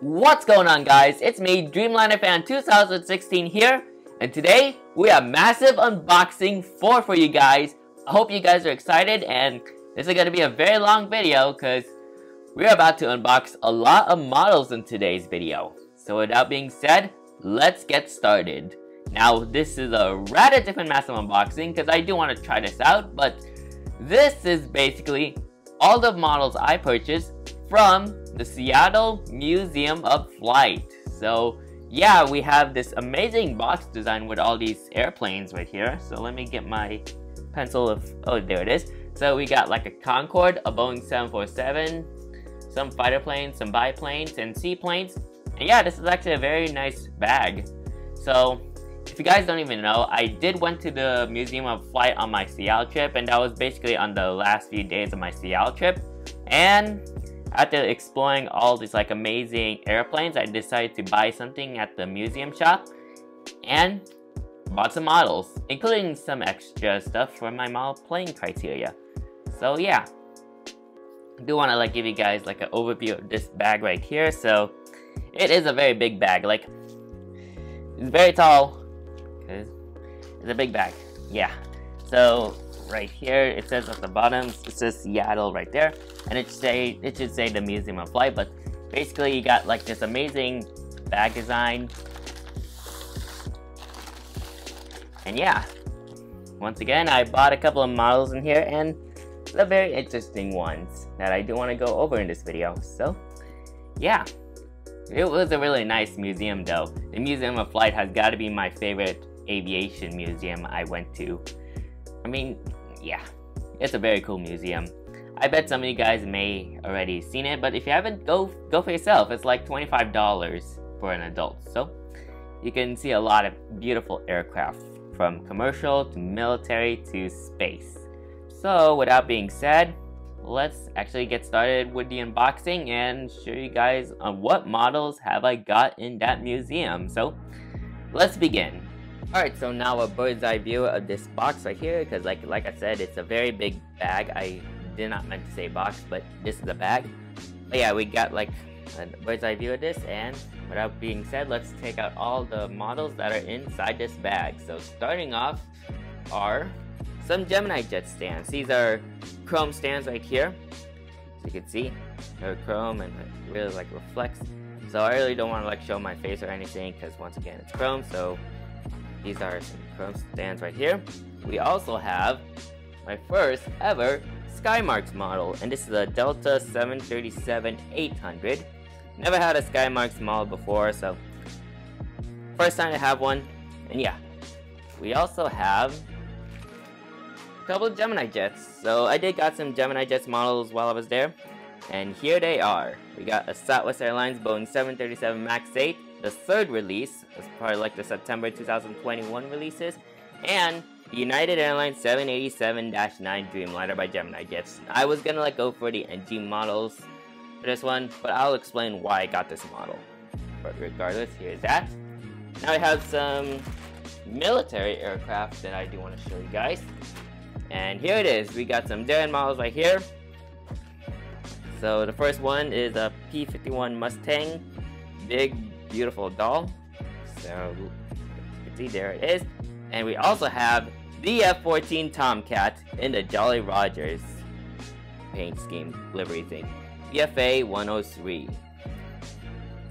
What's going on, guys? It's me, Dreamliner Fan 2016 here, and today we have massive unboxing 4 for you guys. I hope you guys are excited, and this is going to be a very long video because we're about to unbox a lot of models in today's video. So with that being said, let's get started. Now, this is a rather different massive unboxing because I do want to try this out, but this is basically all the models I purchased from the Seattle Museum of Flight. So yeah, we have this amazing box design with all these airplanes right here. So let me get my pencil oh, there it is. So we got like a Concorde, a Boeing 747, some fighter planes, some biplanes, and seaplanes. And yeah, this is actually a very nice bag. So if you guys don't even know, I did went to the Museum of Flight on my Seattle trip, and that was basically on the last few days of my Seattle trip. And after exploring all these like amazing airplanes, I decided to buy something at the museum shop and bought some models, including some extra stuff for my model playing criteria. So yeah, I do want to like give you guys like an overview of this bag right here. So it is a very big bag, like it's very tall. It's a big bag, yeah. So right here it says at the bottom, it says Seattle right there, and it should say the Museum of Flight. But basically you got like this amazing bag design, and yeah, once again I bought a couple of models in here, and the very interesting ones that I do want to go over in this video. So yeah, it was a really nice museum though. The Museum of Flight has got to be my favorite aviation museum I went to. I mean, yeah, it's a very cool museum. I bet some of you guys may already seen it, but if you haven't, go for yourself. It's like $25 for an adult. So you can see a lot of beautiful aircraft, from commercial to military to space. So without being said, let's actually get started with the unboxing and show you guys on what models have I got in that museum. So let's begin. Alright, so now a bird's eye view of this box right here, because like I said, it's a very big bag. I did not meant to say box, but this is a bag. But yeah, we got like a bird's eye view of this, and without being said, let's take out all the models that are inside this bag. So starting off are some GeminiJets stands. These are chrome stands right here. So you can see they're chrome and it really like reflects. So I really don't want to like show my face or anything because once again it's chrome. So these are some chrome stands right here. We also have my first ever SkyMarks model, and this is a Delta 737-800. Never had a SkyMarks model before, so first time to have one. And yeah, we also have a couple of GeminiJets. So I did got some GeminiJets models while I was there, and here they are. We got a Southwest Airlines Boeing 737 MAX 8, the third release, as part of like the September 2021 releases, and the United Airlines 787-9 Dreamliner by GeminiJets. I was gonna like go for the NG models for this one, but I'll explain why I got this model. But regardless, here's that. Now I have some military aircraft that I do want to show you guys. And here it is. We got some Daron models right here. So the first one is a P-51 Mustang, big beautiful doll. So you can see there it is. And we also have the F-14 Tomcat in the Jolly Rogers paint scheme livery thing, BFA 103.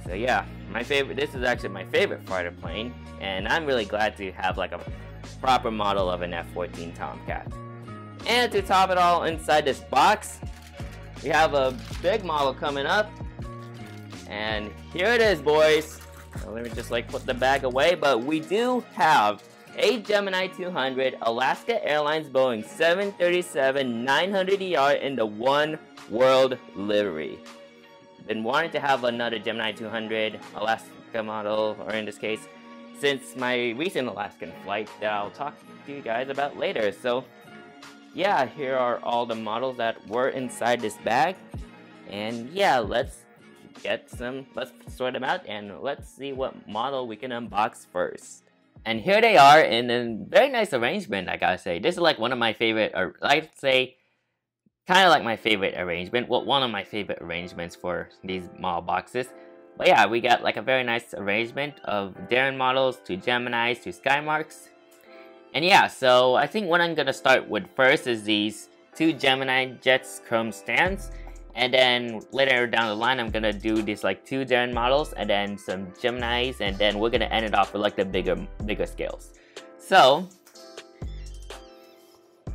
So yeah, this is actually my favorite fighter plane, and I'm really glad to have like a proper model of an F-14 Tomcat. And to top it all, inside this box we have a big model coming up, and here it is, boys. So let me just like put the bag away, but we do have a Gemini 200 Alaska Airlines Boeing 737-900ER in the OneWorld livery. Been wanting to have another Gemini 200 Alaska model, or in this case, since my recent Alaskan flight that I'll talk to you guys about later. So yeah, here are all the models that were inside this bag, and yeah, let's sort them out and let's see what model we can unbox first. And here they are in a very nice arrangement, I gotta say. This is like one of my favorite, or I'd say kind of like my favorite arrangement. Well, one of my favorite arrangements for these model boxes. But yeah, we got like a very nice arrangement of Daron models to Geminis to SkyMarks. And yeah, so I think what I'm gonna start with first is these 2 GeminiJets chrome stands. And then later down the line, I'm gonna do these like 2 Daron models and then some Geminis, and then we're gonna end it off with like the bigger scales. So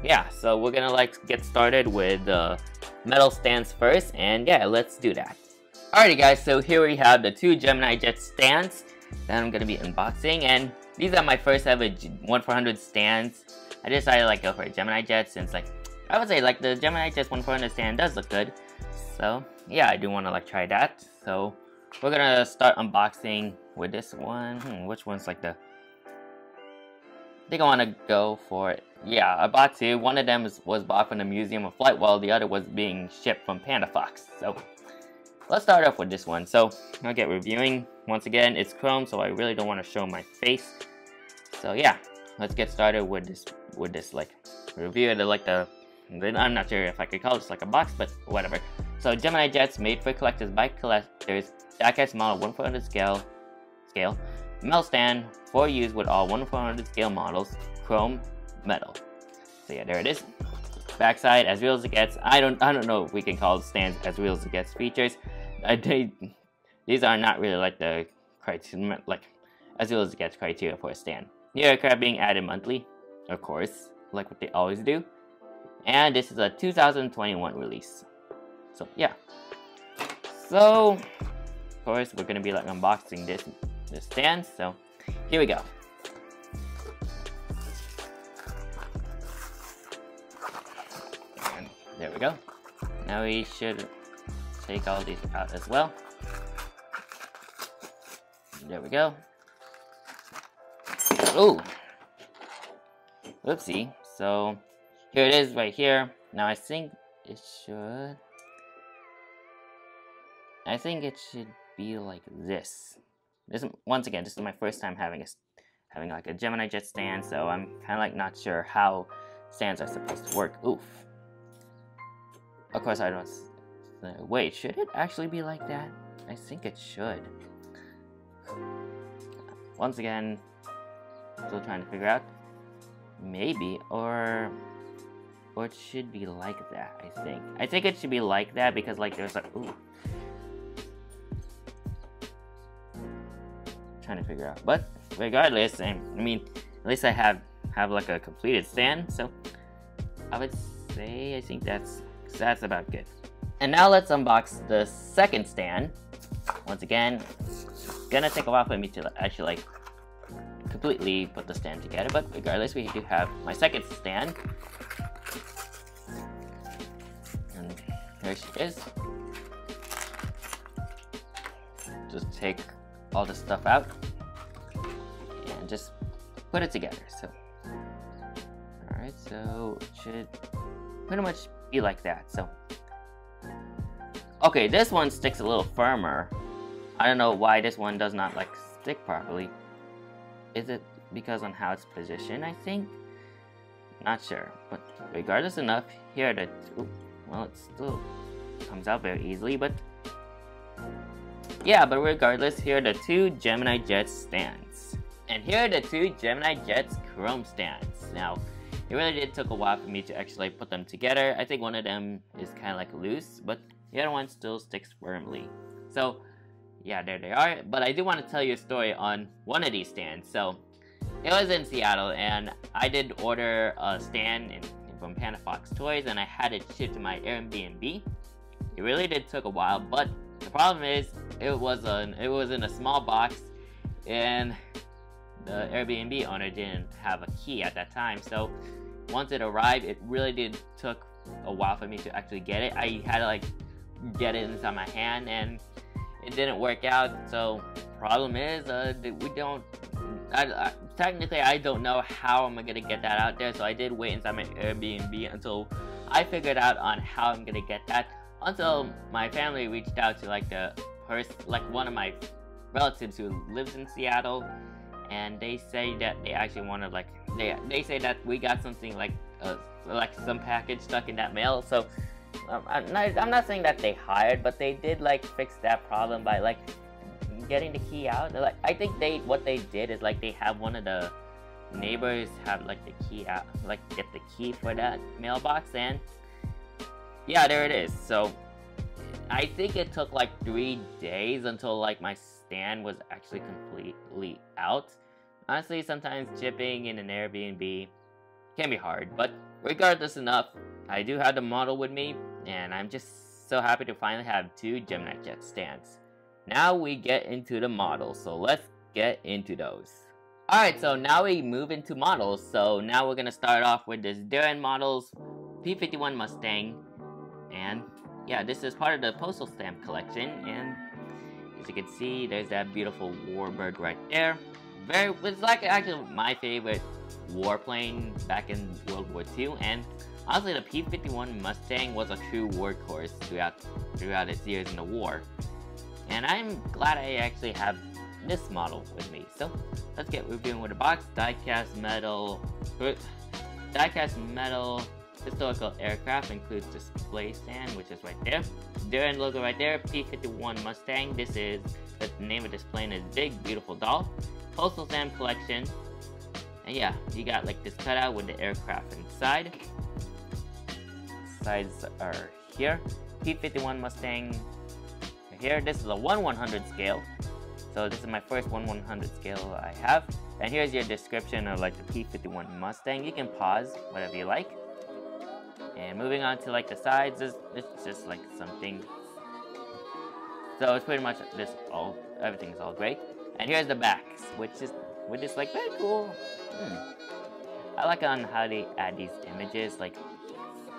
yeah, so we're gonna like get started with the metal stands first, and yeah, let's do that. Alrighty guys, so here we have the 2 GeminiJet stands that I'm gonna be unboxing, and these are my first ever 1-400 stands. I decided like go for a GeminiJet since like, I would say like the GeminiJet 1-400 stand does look good. So yeah, I do want to like try that. So we're gonna start unboxing with this one. Which one's like the... I think I want to go for it. Yeah, I bought 2. One of them was bought from the Museum of Flight, while the other was being shipped from Panda Fox. So let's start off with this one. So I'll get reviewing. Once again, it's chrome, so I really don't want to show my face. So yeah, let's get started with this like review. I'm not sure if I could call this like a box, but whatever. So GeminiJets made for collectors by collectors. Diecast model 1/400 scale. Metal stand for use with all 1/400 scale models. Chrome metal. So yeah, there it is. Backside, as real as it gets. I don't know if we can call the stands as real as it gets features. These are not really like the criteria, like as real as it gets criteria for a stand. New aircraft being added monthly, of course, like what they always do. And this is a 2021 release. So yeah. So of course we're gonna be like unboxing this stand. So here we go. And there we go. Now we should take all these out as well. There we go. Oh, oopsie. So here it is right here. Now I think it should be like this. Once again, this is my first time having like a GeminiJet stand, so I'm kind of like not sure how stands are supposed to work. Oof. Of course I don't. Wait, should it actually be like that? I think it should. Once again, still trying to figure out. Maybe, or it should be like that. I think it should be like that because like there's like, ooh. Trying to figure out, but regardless, I mean, at least I have like a completed stand, so I would say I think that's about good. And now let's unbox the second stand. Once again, it's gonna take a while for me to actually like completely put the stand together, but regardless, we do have my second stand, and there she is. Just take all the stuff out and just put it together. So alright, so it should pretty much be like that. So okay, this one sticks a little firmer. I don't know why this one does not like stick properly. Is it because on how it's positioned? I think, not sure, but regardless, enough here that, well, it still comes out very easily, but yeah, but regardless, here are the 2 GeminiJet stands. And here are the 2 GeminiJets chrome stands. Now, it really did take a while for me to actually put them together. I think one of them is kind of like loose, but the other one still sticks firmly. So, yeah, there they are. But I do want to tell you a story on one of these stands. So, it was in Seattle, and I did order a stand from Panda Fox Toys, and I had it shipped to my Airbnb. It really did take a while, but the problem is, it was in a small box, and the Airbnb owner didn't have a key at that time. So once it arrived, it really did took a while for me to actually get it. I had to like get it inside my hand, and it didn't work out. So problem is, technically I don't know how I'm gonna get that out there. So I did wait inside my Airbnb until I figured out on how I'm gonna get that. Until my family reached out to like one of my relatives who lives in Seattle, and they say that they actually want to like they say that we got something like some package stuck in that mail. So I'm not saying that they hired, but they did like fix that problem by like getting the key out. Like, I think what they did is like they have one of the neighbors have like the key out, like get the key for that mailbox, and yeah, there it is. So I think it took like 3 days until like my stand was actually completely out. Honestly, sometimes shipping in an Airbnb can be hard, but regardless enough, I do have the model with me, and I'm just so happy to finally have 2 GeminiJet stands. Now we get into the models, so let's get into those. Alright, so now we move into models. So now we're gonna start off with this Daron models P-51 Mustang, and yeah, this is part of the postal stamp collection, and as you can see, there's that beautiful warbird right there. It's like actually my favorite warplane back in World War II, and honestly, the P-51 Mustang was a true workhorse throughout its years in the war. And I'm glad I actually have this model with me. So let's get reviewing with the box. Die-cast metal historical aircraft includes display stand, which is right there. Daron logo right there. P-51 Mustang. This is the name of this plane is Big Beautiful Doll. Postal stamp collection. And yeah, you got like this cutout with the aircraft inside. Sides are here. P-51 Mustang here. This is a 1/100 scale. So this is my first 1/100 scale I have. And here's your description of like the P-51 Mustang. You can pause whatever you like. And moving on to like the sides, it's just like something. So it's pretty much everything's all great. And here's the backs, which is like very cool. I like on how they add these images, like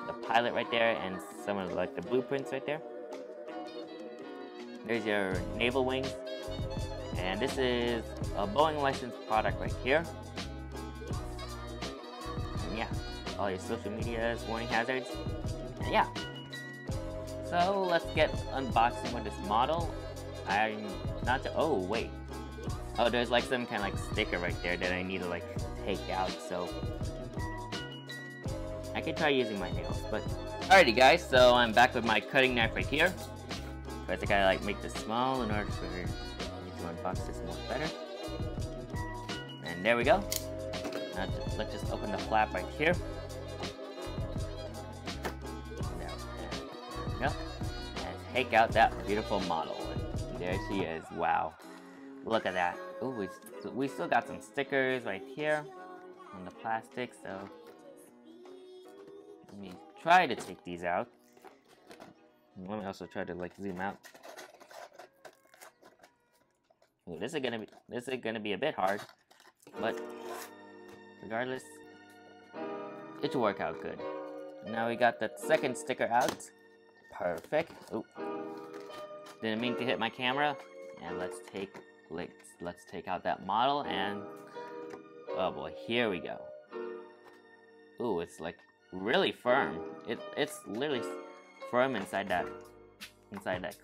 the pilot right there and some of like the blueprints right there. There's your naval wings, and this is a Boeing licensed product right here. And yeah, all your social medias, warning hazards, and yeah. So let's get unboxing with this model. I'm not to, oh wait. Oh, there's like some kind of like sticker right there that I need to like take out, so I can try using my nails, but alrighty guys, so I'm back with my cutting knife right here. First I gotta like make this small in order for me to unbox this more better. And there we go. Now let's just open the flap right here. There we go. And take out that beautiful model. And there she is. Wow. Look at that. Ooh, we still got some stickers right here on the plastic, so let me try to take these out. Let me also try to like zoom out. Ooh, this is gonna be a bit hard, but regardless, it should work out good. Now we got the second sticker out. Perfect. Ooh, didn't mean to hit my camera. And let's take out that model, and oh boy, here we go. Ooh, it's like really firm. It's literally firm inside that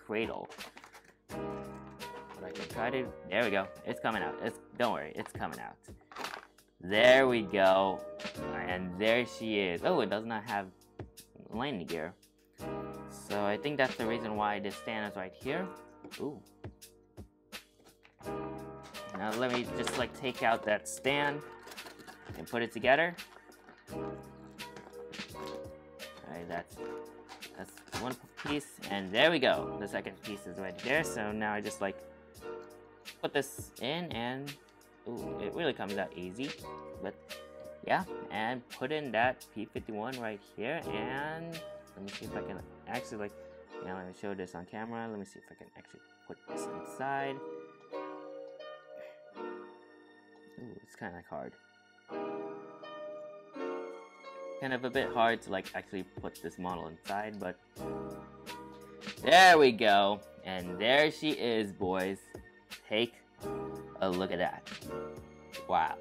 cradle. But I can try to. There we go. It's coming out. Don't worry. It's coming out. There we go. And there she is. Oh, it does not have landing gear. So I think that's the reason why this stand is right here. Ooh. Now let me just like take out that stand and put it together. Alright, that's one piece, and there we go. The second piece is right there. So now I just like put this in, and ooh, it really comes out easy. But yeah, and put in that P-51 right here, and let me see if I can actually like, yeah, let me show this on camera. Let me see if I can actually put this inside. Ooh, it's kind of like hard. Kind of a bit hard to like actually put this model inside, but there we go. And there she is, boys. Take a look at that. Wow.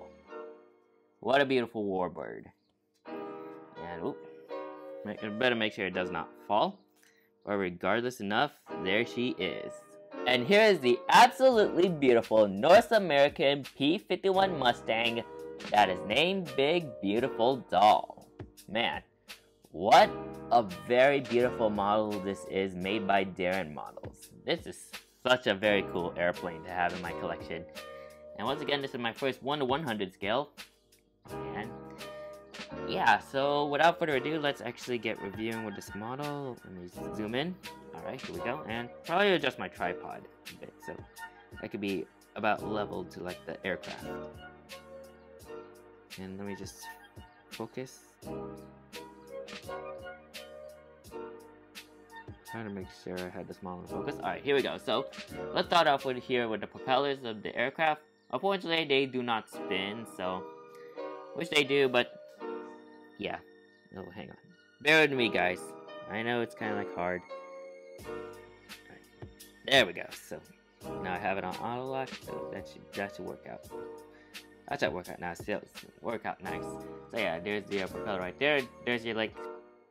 What a beautiful warbird. And oop, better make sure it does not fall. But regardless enough, there she is. And here is the absolutely beautiful North American P-51 Mustang that is named Big Beautiful Doll. Man, what a very beautiful model this is, made by Daron Models. This is such a very cool airplane to have in my collection. And once again, this is my first 1/100 scale. And yeah, so without further ado, let's actually get reviewing with this model. Let me zoom in. Alright, here we go. And probably adjust my tripod a bit, so that could be about level to like the aircraft. And let me just focus. Trying to make sure I had this model in focus. Alright, here we go. So let's start off with here with the propellers of the aircraft. Unfortunately, they do not spin, so wish they do, but yeah. Oh, hang on. Bear with me, guys. I know it's kind of like hard. Right. There we go. So now I have it on auto lock, so that should work out. That should work out now. Still work out nice. So yeah, there's the propeller right there. There's your like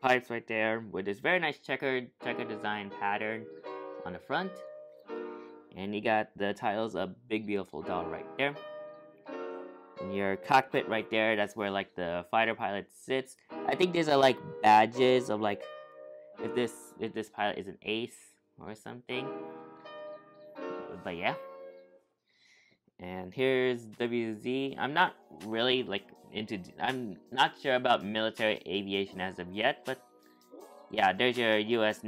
pipes right there with this very nice checkered design pattern on the front. And you got the titles of Big Beautiful Doll right there. And your cockpit right there, that's where like the fighter pilot sits. I think these are like badges of like if this pilot is an ace or something. But yeah. And here's WZ. I'm not really like I'm not sure about military aviation as of yet, but yeah, there's your US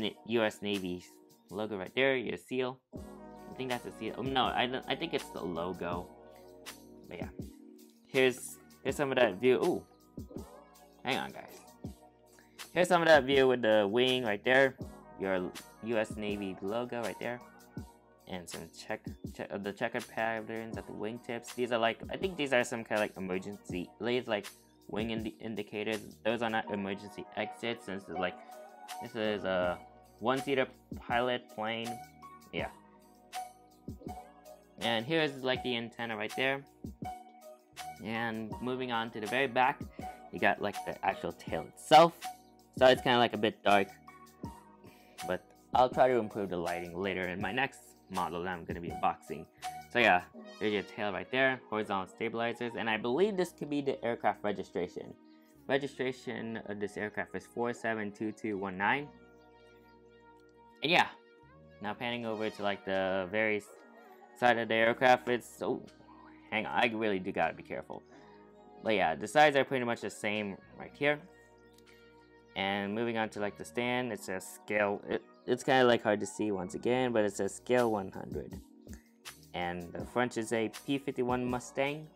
Navy logo right there, your seal. I think that's a seal. Oh, no, I think it's the logo. But yeah. Here's some of that view. Ooh. Hang on, guys. Here's some of that view with the wing right there. Your US Navy logo right there. And some the checkered patterns at the wingtips. These are like, I think these are some kind of like emergency, these like wing indicators. Those are not emergency exits, since it's like, this is a one-seater pilot plane. Yeah. And here's like the antenna right there. And moving on to the very back, you got like the actual tail itself. So it's kind of like a bit dark, but I'll try to improve the lighting later in my next model that I'm going to be unboxing. So yeah, there's your tail right there, horizontal stabilizers, and I believe this could be the aircraft registration. Registration of this aircraft is 472219. And yeah, now panning over to like the very side of the aircraft, it's so, hang on, I really do gotta be careful. But yeah, the sides are pretty much the same right here. And moving on to like the stand, it says scale, it's kind of like hard to see once again, but it says scale 100. And the front is a P-51 Mustang.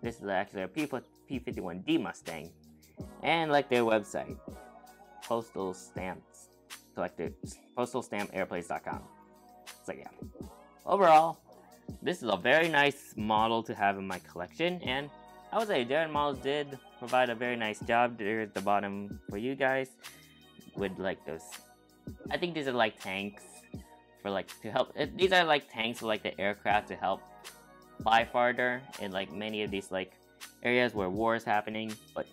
This is actually a P-51D Mustang. And like their website, postal stamps collected, postalstampairplanes.com. So yeah, overall, this is a very nice model to have in my collection, and I would say Daron models did provide a very nice job. There's the bottom for you guys with like those, I think these are like tanks for like to help, these are like tanks for like the aircraft to help fly farther in like many of these like areas where war is happening. But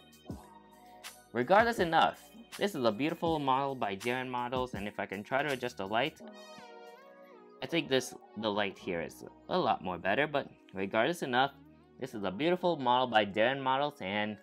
regardless enough, this is a beautiful model by Daron Models, and if I can try to adjust the light, I think the light here is a lot more better. But regardless enough, this is a beautiful model by Daron Models, and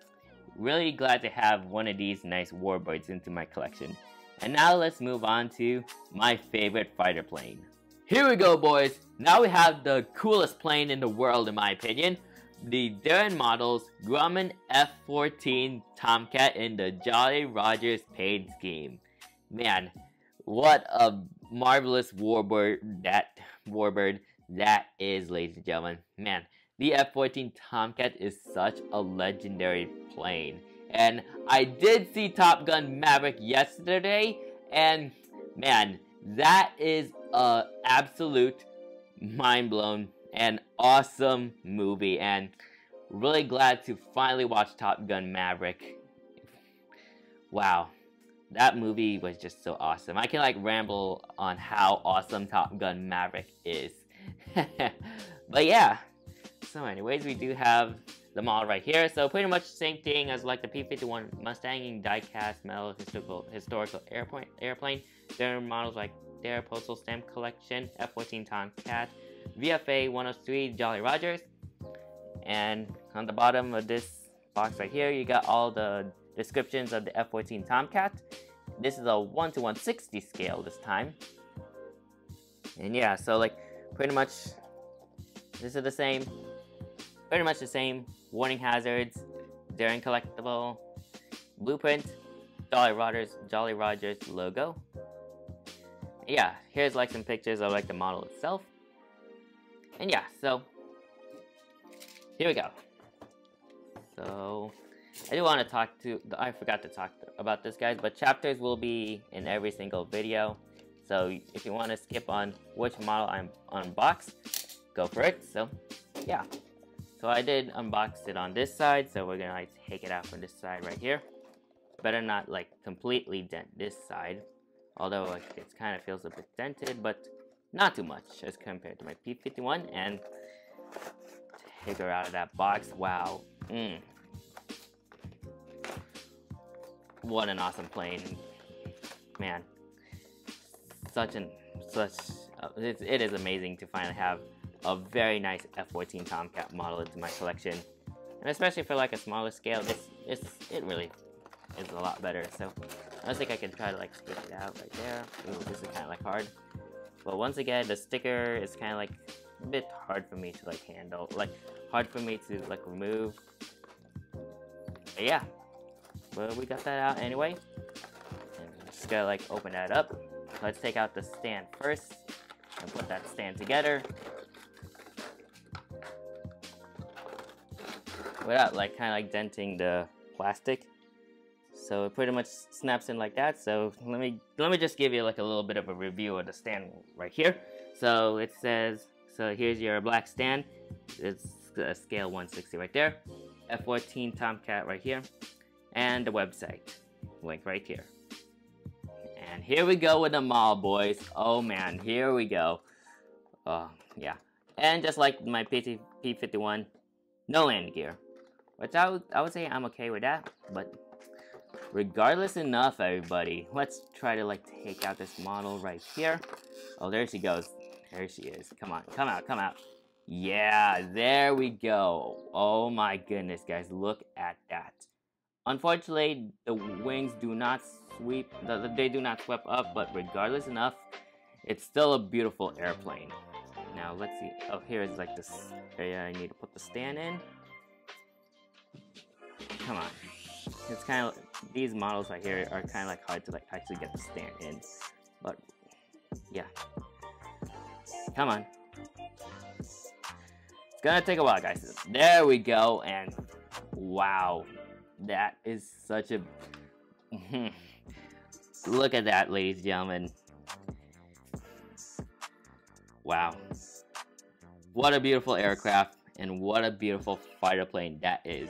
really glad to have one of these nice warbirds into my collection. And now let's move on to my favorite fighter plane. Here we go, boys! Now we have the coolest plane in the world in my opinion. The Daron Models Grumman F-14 Tomcat in the Jolly Rogers paint scheme. Man, what a marvelous warbird that is, ladies and gentlemen. Man, the F-14 Tomcat is such a legendary plane. And I did see Top Gun Maverick yesterday, and man, that is a absolute mind-blown and awesome movie, and really glad to finally watch Top Gun Maverick. Wow, that movie was just so awesome. I can like ramble on how awesome Top Gun Maverick is. But yeah, so anyways, we do have the model right here. So pretty much the same thing as like the P-51 Mustang in die-cast metal historical airplane. Their models like their postal stamp collection, F-14 Tomcat, VFA 103 Jolly Rogers. And on the bottom of this box right here, you got all the descriptions of the F-14 Tomcat. This is a 1:160 scale this time. And yeah, so like pretty much this is the same, pretty much the same. Warning hazards, Daron collectible, blueprint, Jolly Rogers logo. Yeah, here's like some pictures of like the model itself. And yeah, so here we go. So I do want to I forgot to talk about this, guys, but chapters will be in every single video. So if you want to skip on which model I'm unboxed, go for it. So yeah, so I did unbox it on this side, so we're gonna like take it out from this side right here. Better not like completely dent this side, although like it kind of feels a bit dented, but not too much as compared to my P-51. And take her out of that box. Wow. What an awesome plane, man. It is amazing to finally have a very nice F-14 Tomcat model into my collection, and especially for like a smaller scale, it really is a lot better. So I think I can try to like stick it out right there. Ooh, this is kind of like hard, but once again, the sticker is kind of like a bit hard for me to like handle, like hard for me to like remove. But yeah, well, we got that out anyway, and just gotta like open that up. Let's take out the stand first and put that stand together without like kind of like denting the plastic. So it pretty much snaps in like that. So let me just give you like a little bit of a review of the stand right here. So it says, so here's your black stand. It's a scale 160 right there. F-14 Tomcat right here, and the website link right here. And here we go with the model, boys. Oh man, here we go. Oh yeah, and just like my P-51, no landing gear, which I would say I'm okay with that. But regardless enough, everybody, let's try to like take out this model right here. Oh, there she goes. There she is. Come on, come out, come out. Yeah, there we go. Oh my goodness, guys, look at that. Unfortunately, the wings do not sweep, they do not sweep up, but regardless enough, it's still a beautiful airplane. Now, let's see. Oh, here's like this area I need to put the stand in. Come on. It's kind of, these models right here are kind of like hard to like actually get the stand in. But, yeah. Come on. It's gonna take a while, guys. There we go, and wow. That is such a... Look at that, ladies and gentlemen. Wow. What a beautiful aircraft, and what a beautiful fighter plane that is.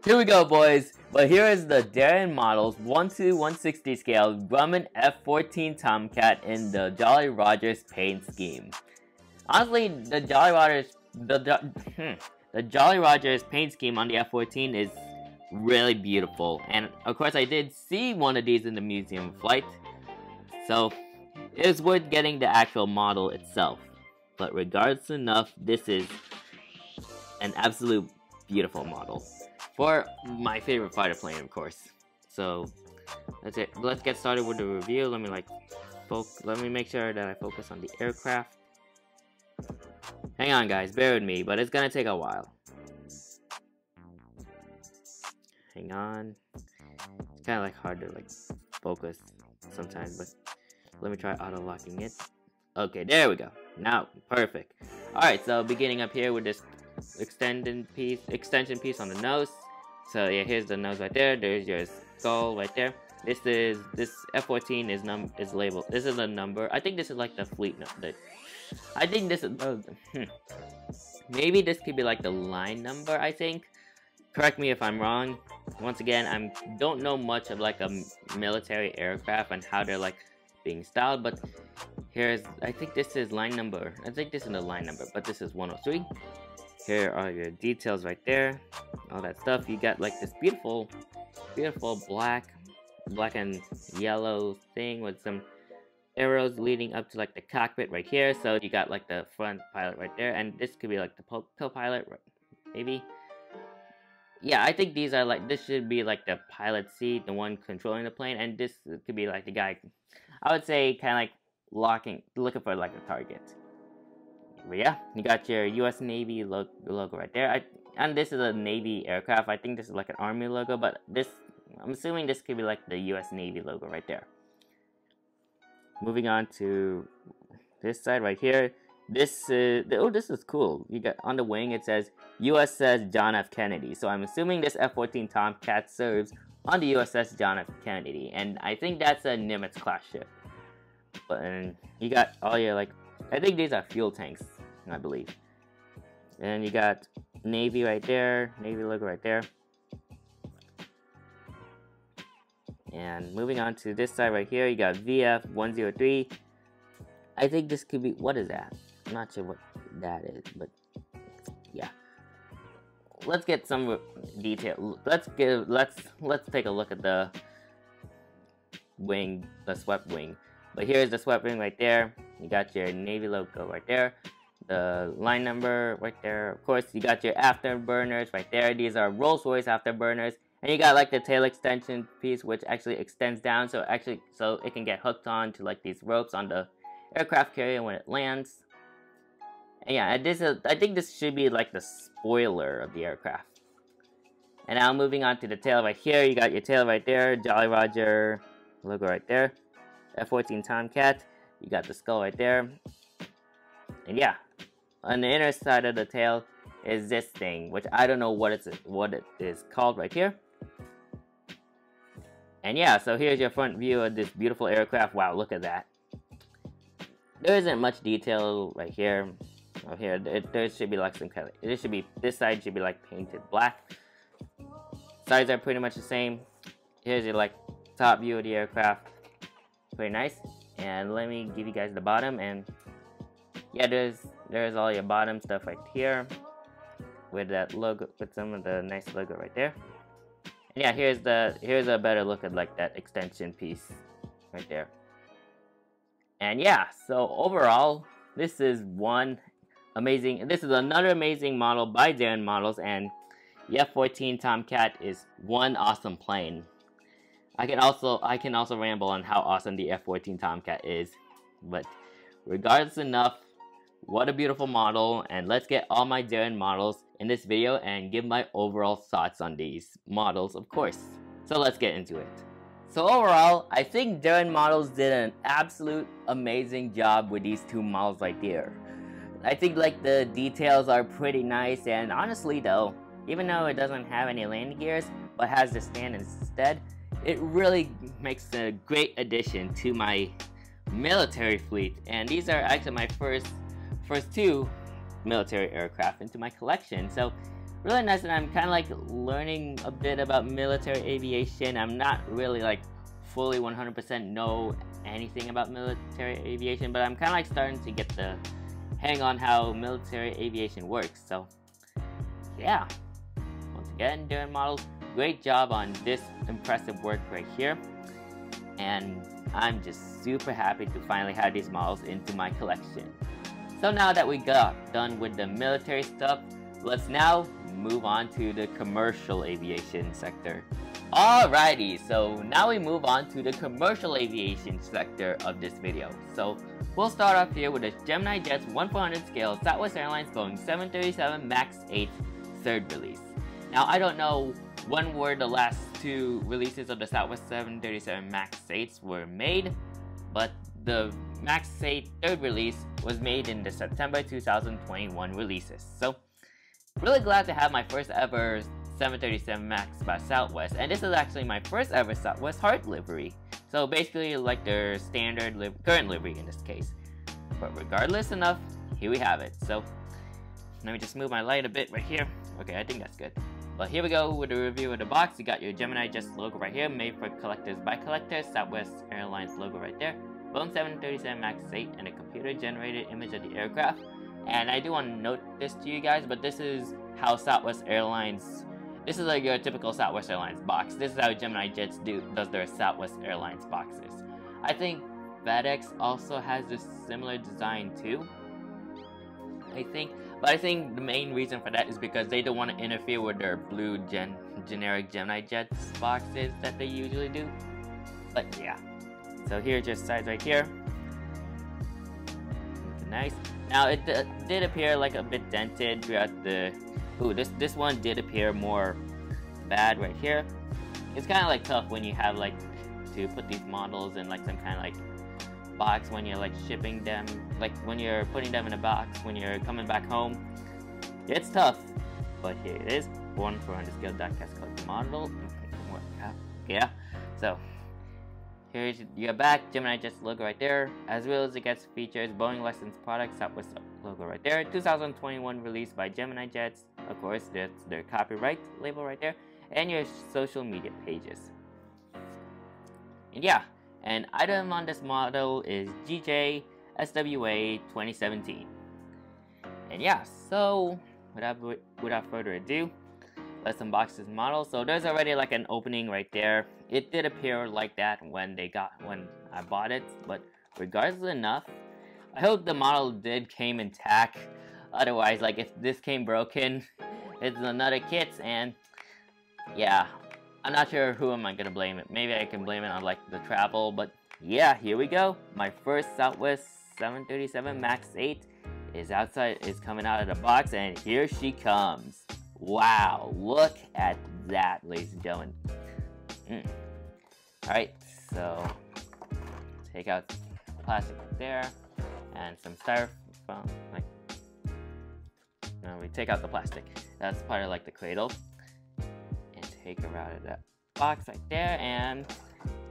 Here we go, boys. But here is the Daron models 1/160 scale Grumman F-14 Tomcat in the Jolly Rogers paint scheme. Honestly, the Jolly Rogers paint scheme on the F-14 is really beautiful, and of course I did see one of these in the museum flight, so it is worth getting the actual model itself. But regardless enough, this is an absolute beautiful model for my favorite fighter plane, of course. So that's it. Let's get started with the review. Let me make sure that I focus on the aircraft. Hang on, guys, bear with me, but it's gonna take a while. Hang on. It's kind of like hard to like focus sometimes, but let me try auto-locking it. Okay, there we go. Now, perfect. Alright, so beginning up here with this extension piece on the nose. So yeah, here's the nose right there. There's your skull right there. This F-14 is labeled. This is a number. I think this is like the fleet number. I think this is maybe this could be like the line number, I think. Correct me if I'm wrong. Once again, I don't know much of like a military aircraft and how they're like being styled, but I think this is line number. I think this is the line number, but this is 103. Here are your details right there. All that stuff. You got like this beautiful black and yellow thing with some arrows leading up to like the cockpit right here. So you got like the front pilot right there, and this could be like the co-pilot, maybe. Yeah, I think these are like, this should be like the pilot seat, the one controlling the plane, and this could be like the guy, I would say kind of like looking for like a target. But yeah, you got your US Navy logo right there. And this is a Navy aircraft. I think this is like an Army logo, but I'm assuming this could be like the US Navy logo right there. Moving on to this side right here. This is cool. You got on the wing it says USS John F. Kennedy. So I'm assuming this F-14 Tomcat serves on the USS John F. Kennedy, and I think that's a Nimitz class ship. And you got all your like, I think these are fuel tanks, I believe. And you got Navy right there, Navy logo right there. And moving on to this side right here, you got VF-103. I think this could be, what is that? I'm not sure what that is, but yeah. Let's get some detail. Let's take a look at the wing, the swept wing. But here's the swept wing right there. You got your Navy logo right there. The line number right there. Of course, you got your afterburners right there. These are Rolls-Royce afterburners. And you got like the tail extension piece, which actually extends down, so it can get hooked on to like these ropes on the aircraft carrier when it lands. And yeah, I think this should be like the spoiler of the aircraft. And now moving on to the tail right here, you got your tail right there, Jolly Roger logo right there, F-14 Tomcat. You got the skull right there. And yeah, on the inner side of the tail is this thing, which I don't know what it is called right here. And yeah, so here's your front view of this beautiful aircraft. Wow, look at that. There isn't much detail right here. Oh, here, there should be like some kind of, this side should be like painted black. Sides are pretty much the same. Here's your like top view of the aircraft. Pretty nice. And let me give you guys the bottom. And yeah, there's all your bottom stuff right here with that logo, with some of the nice logo right there. And yeah, here's a better look at like that extension piece right there. And yeah, so overall, this is another amazing model by Daron Models, and the F-14 Tomcat is one awesome plane. I can also ramble on how awesome the F-14 Tomcat is, but regardless enough, what a beautiful model, and let's get all my Daron models in this video and give my overall thoughts on these models, of course. So let's get into it. So overall, I think Daron Models did an absolute amazing job with these two models right there. I think like the details are pretty nice, and honestly though, even though it doesn't have any landing gears but has the stand instead, it really makes a great addition to my military fleet. And these are actually my first two military aircraft into my collection, so really nice. And I'm kind of like learning a bit about military aviation. I'm not really like fully 100% know anything about military aviation, but I'm kind of like starting to get the hang on how military aviation works. So yeah, once again, Daron Models, great job on this impressive work right here, and I'm just super happy to finally have these models into my collection. So now that we got done with the military stuff, let's now move on to the commercial aviation sector. Alrighty, so now we move on to the commercial aviation sector of this video. So we'll start off here with the GeminiJets 1/400 scale Southwest Airlines Boeing 737 MAX 8 third release. Now I don't know when were the last two releases of the Southwest 737 MAX 8s were made, but the MAX 8 third release was made in the September 2021 releases. So really glad to have my first ever 737 MAX by Southwest, and this is actually my first ever Southwest Heart livery. So basically like their standard current livery in this case. But regardless enough, here we have it. So let me just move my light a bit right here. Okay, I think that's good. But here we go with the review of the box. You got your GeminiJets logo right here, made for collectors by collectors, Southwest Airlines logo right there, Boeing 737 MAX 8, and a computer-generated image of the aircraft. And I do want to note this to you guys, but this is how Southwest Airlines, this is like your typical Southwest Airlines box. This is how GeminiJets does their Southwest Airlines boxes. I think FedEx also has this similar design too, but I think the main reason for that is because they don't want to interfere with their blue generic GeminiJets boxes that they usually do. But yeah, so here's your sides right here. nice. Now it did appear like a bit dented throughout the. Ooh, this one did appear more bad right here. It's kind of like tough when you have like to put these models in like some kind of like box when you're like shipping them, like when you're putting them in a box when you're coming back home. It's tough, but here it is. 1/400 scale diecast collector model. Yeah. So here's your back, GeminiJets logo right there, as well as it gets features Boeing licensed products, Southwest logo right there. 2021 released by GeminiJets. Of course, that's their copyright label right there, and your social media pages. And yeah, an item on this model is GJ SWA 2017. And yeah, so without further ado, let's unbox this model. So there's already like an opening right there. It did appear like that when I bought it, but regardless enough, I hope the model did came intact. Otherwise, like if this came broken, it's another kit, and yeah, I'm not sure who am I gonna blame it. Maybe I can blame it on like the travel, but yeah, here we go. My first Southwest 737 MAX 8 is coming out of the box, and here she comes. Wow, look at that, ladies and gentlemen. Alright, so take out plastic there and some styrofoam. We take out the plastic. That's part of like the cradle. And take her out of that box right there. And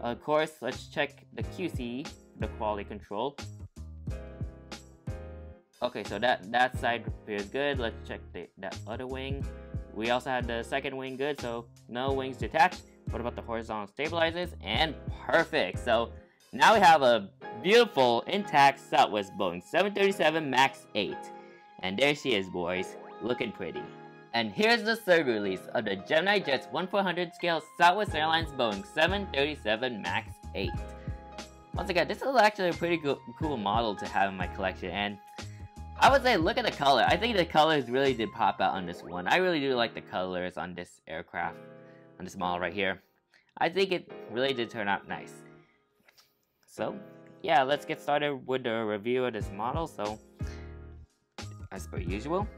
of course, let's check the QC, the quality control. Okay, so that side appears good. Let's check that other wing. We also had the second wing good, so no wings detached. What about the horizontal stabilizers? And perfect. So now we have a beautiful, intact Southwest Boeing 737 MAX 8. And there she is, boys, looking pretty. And here's the third release of the GeminiJets 1/400 scale Southwest Airlines Boeing 737 MAX 8. Once again, this is actually a pretty cool model to have in my collection, and I would say look at the color. I think the colors really did pop out on this one. I really do like the colors on this aircraft, on this model right here. I think it really did turn out nice. So yeah, let's get started with the review of this model. So as per usual.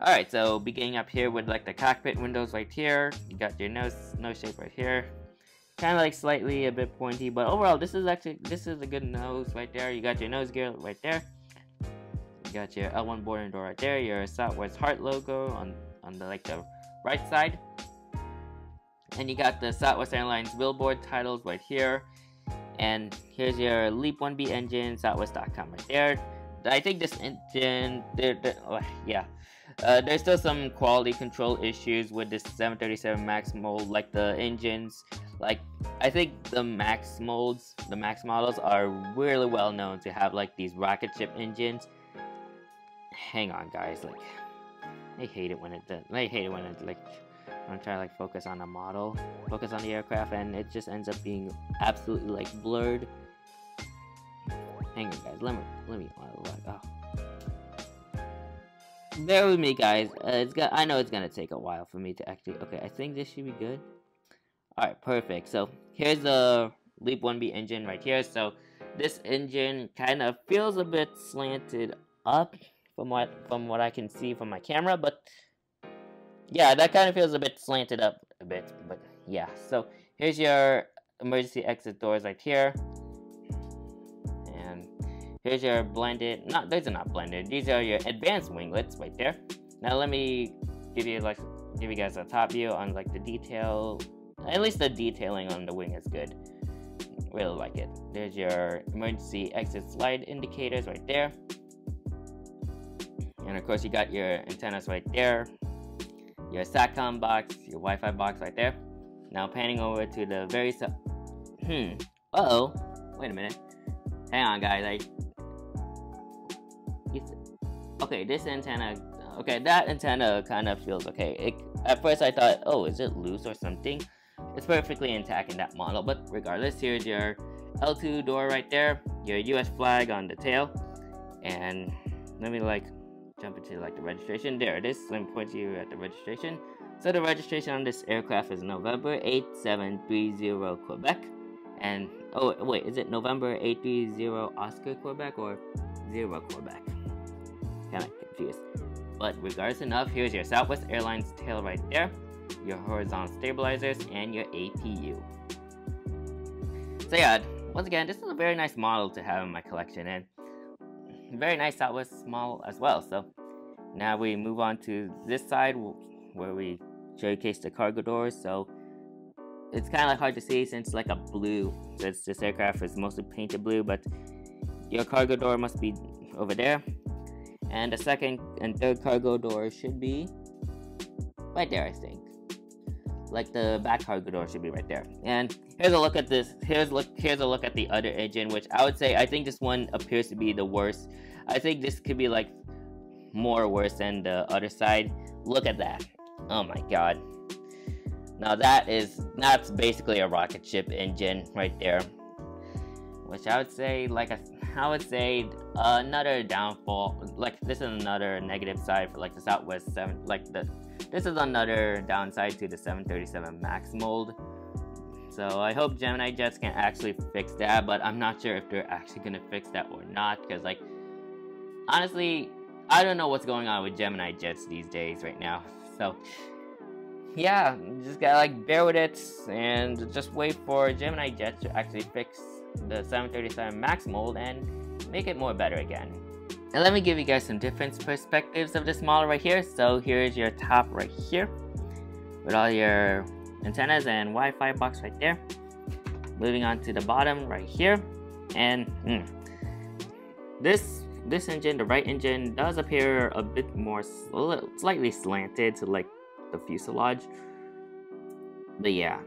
Alright, so beginning up here with like the cockpit windows right here. You got your nose shape right here. Kind of like slightly a bit pointy, but overall this is a good nose right there. You got your nose gear right there. You got your L1 boarding door right there. Your Southwest Heart logo on the like the right side. And you got the Southwest Airlines billboard titles right here. And here's your LEAP 1B engine, Southwest.com right there. I think this engine, there's still some quality control issues with this 737 MAX mold, like the engines. Like, I think the MAX molds, the MAX models are really well known to have like these rocket ship engines. Hang on, guys, like, I hate it when it like, I'm trying to like focus on a model, focus on the aircraft, and it just ends up being absolutely like blurred. Hang on, guys. Let me. Oh. Bear with me, guys. I know it's gonna take a while for me to actually. Okay, I think this should be good. All right, perfect. So here's the LEAP 1B engine right here. So this engine kind of feels a bit slanted up from what I can see from my camera, but yeah, that kind of feels a bit slanted up a bit. But yeah. So here's your emergency exit doors right here. Here's your blended, these are not blended, these are your advanced winglets right there. Now let me give you guys a top view on like the detail. At least the detailing on the wing is good. Really like it. There's your emergency exit slide indicators right there. And of course you got your antennas right there. Your SATCOM box, your Wi-Fi box right there. Now panning over to the very uh-oh, wait a minute. Hang on, guys, okay, this antenna, okay, that antenna kind of feels okay. At first I thought, oh, is it loose or something? It's perfectly intact in that model, but regardless, here's your L2 door right there, your US flag on the tail, and let me like jump into like the registration. There it is. Let me point you at the registration. So the registration on this aircraft is November 8730 Quebec, and oh wait, is it November 830 Oscar Quebec or 0 callback. Kinda confused. But regardless enough, here's your Southwest Airlines tail right there, your horizontal stabilizers, and your APU. So yeah, once again, this is a very nice model to have in my collection, and very nice Southwest model as well. So now we move on to this side where we showcase the cargo doors. So it's kind of like hard to see since it's like a blue, since this aircraft is mostly painted blue, but your cargo door must be over there, and the second and third cargo door should be right there, I think. Like the back cargo door should be right there. And here's a look at this. Here's a look at the other engine, which I would say I think this one appears to be the worst. I think this could be like more worse than the other side. Look at that. Oh my god. Now that's basically a rocket ship engine right there. Which I would say another downfall. Like this is another negative side for like the Southwest 7. This is another downside to the 737 MAX mold. So I hope GeminiJets can actually fix that, but I'm not sure if they're actually gonna fix that or not, because like honestly, I don't know what's going on with GeminiJets these days right now. So yeah, just gotta like bear with it and just wait for GeminiJets to actually fix the 737 MAX mold and make it more better again. And let me give you guys some different perspectives of this model right here. So here's your top right here with all your antennas and Wi-Fi box right there. Moving on to the bottom right here, and this engine, the right engine, does appear a bit more slightly slanted to like the fuselage. But yeah,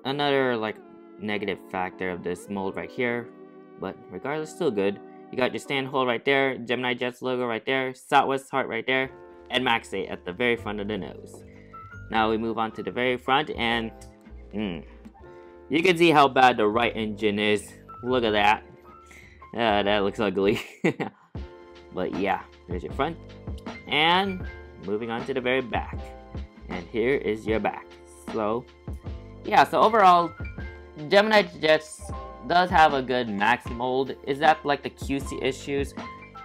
another like negative factor of this mold right here, but regardless, still good. You got your stand hole right there, GeminiJets logo right there, Southwest heart right there, and Max 8 at the very front of the nose. Now we move on to the very front, and you can see how bad the right engine is. Look at that. That looks ugly. But yeah, there's your front. And moving on to the very back. And here is your back. So yeah, so overall, GeminiJets does have a good Max mold. Is that like the QC issues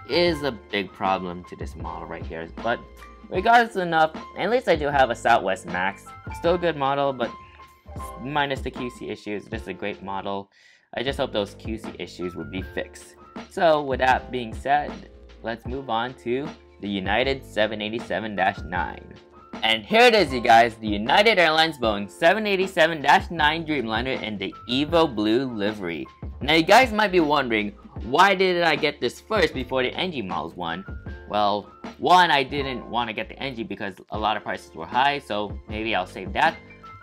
is a big problem to this model right here. But regardless enough, at least I do have a Southwest Max. Still a good model, but minus the QC issues, this is a great model. I just hope those QC issues would be fixed. So with that being said, let's move on to the United 787-9. And here it is, you guys, the United Airlines Boeing 787-9 Dreamliner in the Evo-Blue livery. Now you guys might be wondering, why did I get this first before the NG models one? Well, one, I didn't want to get the NG because a lot of prices were high, so maybe I'll save that.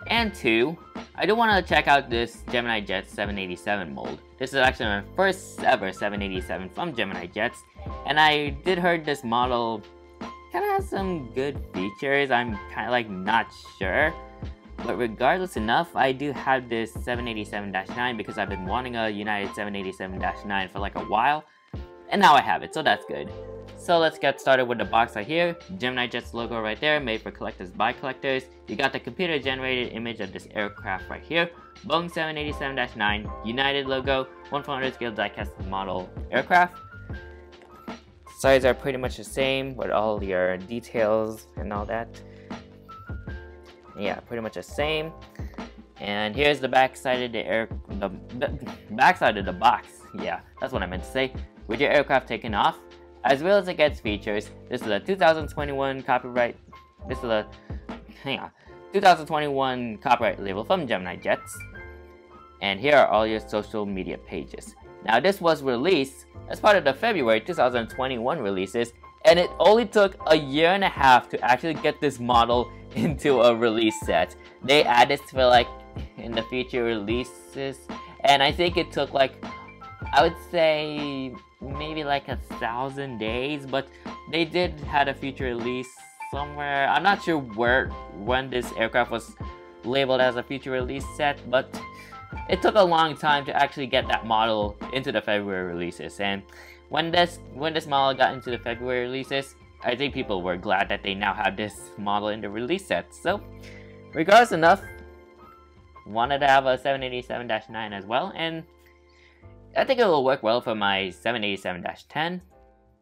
And two, I do want to check out this GeminiJets 787 mold. This is actually my first ever 787 from GeminiJets, and I did heard this model kind of has some good features. I'm kind of like not sure, but regardless enough, I do have this 787-9 because I've been wanting a United 787-9 for like a while, and now I have it, so that's good. So let's get started with the box right here. GeminiJets logo right there, made for collectors by collectors. You got the computer generated image of this aircraft right here. Boeing 787-9, United logo, 1/400 scale diecast model aircraft. Sides are pretty much the same with all your details and all that. Yeah, pretty much the same. And here's the back side of the back side of the box. Yeah, that's what I meant to say. With your aircraft taken off, as well as it gets features. This is a 2021 copyright. This is a 2021 copyright label from GeminiJets. And here are all your social media pages. Now this was released as part of the February 2021 releases, and it only took a year and a half to actually get this model into a release set. They added for like in the future releases, and I think it took like, I would say maybe like 1,000 days, but they did had a future release somewhere. I'm not sure when this aircraft was labeled as a future release set, but it took a long time to actually get that model into the February releases. And when this model got into the February releases, I think people were glad that they now have this model in the release set. So regardless enough, wanted to have a 787-9 as well, and I think it will work well for my 787-10.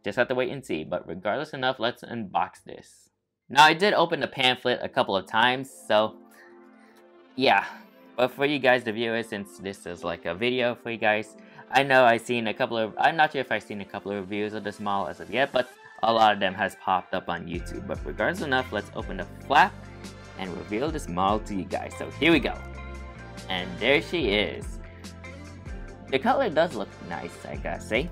just have to wait and see. But regardless enough, let's unbox this. Now, I did open the pamphlet a couple of times, so yeah. But for you guys, the viewers, since this is like a video for you guys, I know I've seen a couple of, I'm not sure if I've seen a couple of reviews of this model as of yet, but a lot of them has popped up on YouTube. But regardless enough, let's open the flap and reveal this model to you guys. So here we go. And there she is. The color does look nice, I gotta say.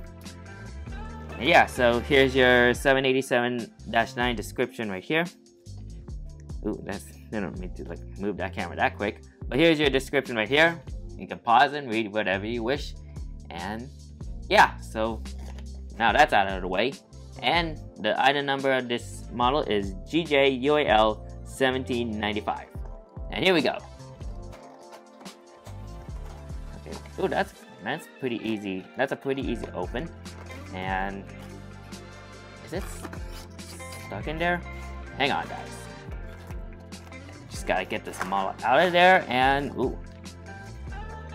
Yeah, so here's your 787-9 description right here. Ooh, I don't mean to like move that camera that quick. But here's your description right here. You can pause and read whatever you wish. And yeah, so now that's out of the way. And the item number of this model is GJUAL 1795. And here we go. Okay. Ooh, that's pretty easy. That's a pretty easy open. And is it stuck in there? Hang on, guys. Just gotta get this model out of there. And ooh,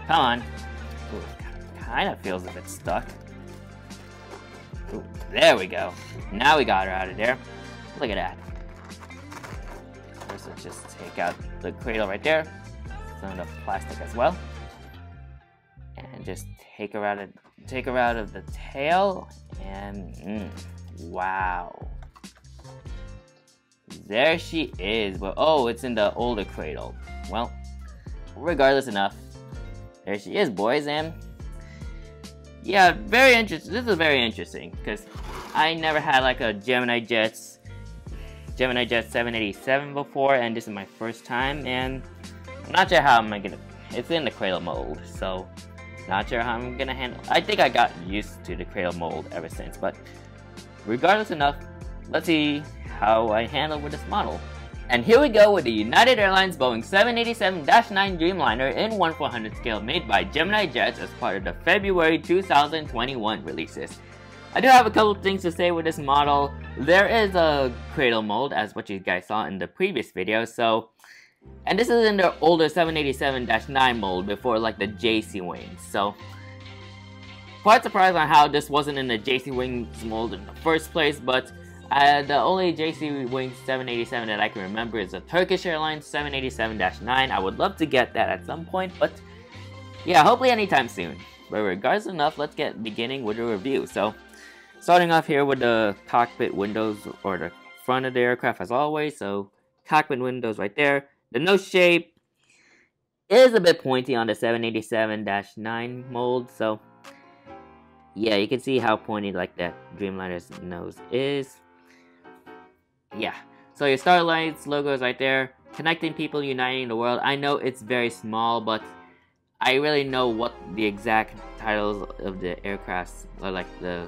come on. Ooh, kind of feels a bit stuck. Ooh, there we go. Now we got her out of there. Look at that. First, let's just take out the cradle right there. Some of the plastic as well. And just take her out of the tail. And wow. There she is. But oh, it's in the older cradle. Well, regardless enough. There she is, boys. And yeah, very interesting. This is very interesting because I never had like a GeminiJets 787 before, and this is my first time, and I'm not sure how I'm gonna. It's in the cradle mold, so not sure how I'm gonna handle. I think I got used to the cradle mold ever since, but regardless enough, let's see how I handle with this model. And here we go with the United Airlines Boeing 787-9 Dreamliner in 1/400 scale made by GeminiJets as part of the February 2021 releases. I do have a couple of things to say with this model. There is a cradle mold as what you guys saw in the previous video, so, and this is in the older 787-9 mold before like the JC wings, so quite surprised on how this wasn't in the JC wings mold in the first place, but the only JC Wings 787 that I can remember is the Turkish Airlines 787-9. I would love to get that at some point, but yeah, hopefully anytime soon. But regardless enough, let's get beginning with a review. So, starting off here with the cockpit windows, or the front of the aircraft as always. So, cockpit windows right there. The nose shape is a bit pointy on the 787-9 mold, so yeah, you can see how pointy like that Dreamliner's nose is. Yeah, so your Starlights logo is right there. Connecting people, uniting the world. I know it's very small, but I really know what the exact titles of the aircrafts, or like the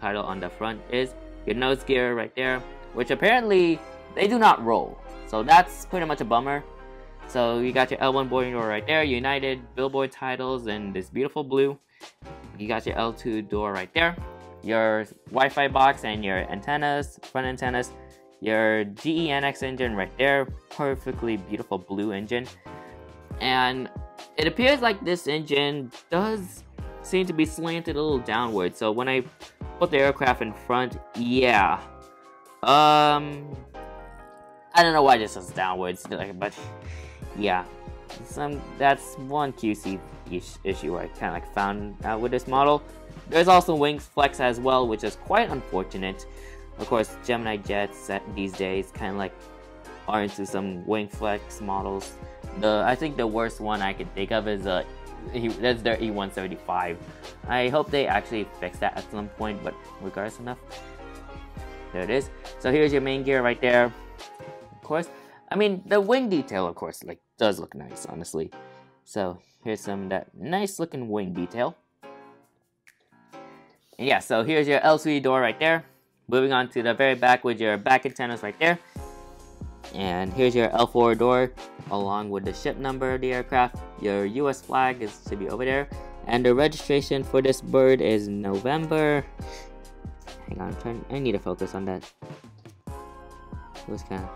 title on the front is. Your nose gear right there, which apparently they do not roll. So that's pretty much a bummer. So you got your L1 boarding door right there, United billboard titles in this beautiful blue. You got your L2 door right there. Your Wi-Fi box and your antennas, front antennas. Your GEnx engine right there, perfectly beautiful blue engine. And it appears like this engine does seem to be slanted a little downward. So when I put the aircraft in front, yeah. I don't know why this is downwards, but yeah. That's one QC issue I kind of like found out with this model. There's also wings flex as well, which is quite unfortunate. Of course, GeminiJets these days kind of like are into some wing flex models. I think the worst one I can think of is that's their E175. I hope they actually fix that at some point, but regardless enough, there it is. So here's your main gear right there. Of course, I mean the wing detail, of course, like does look nice, honestly. So here's some of that nice looking wing detail. And yeah, so here's your L3 door right there. Moving on to the very back with your back antennas right there. And here's your L4 door along with the ship number of the aircraft. Your US flag should be over there. And the registration for this bird is November. Hang on, I need to focus on that. It was kind of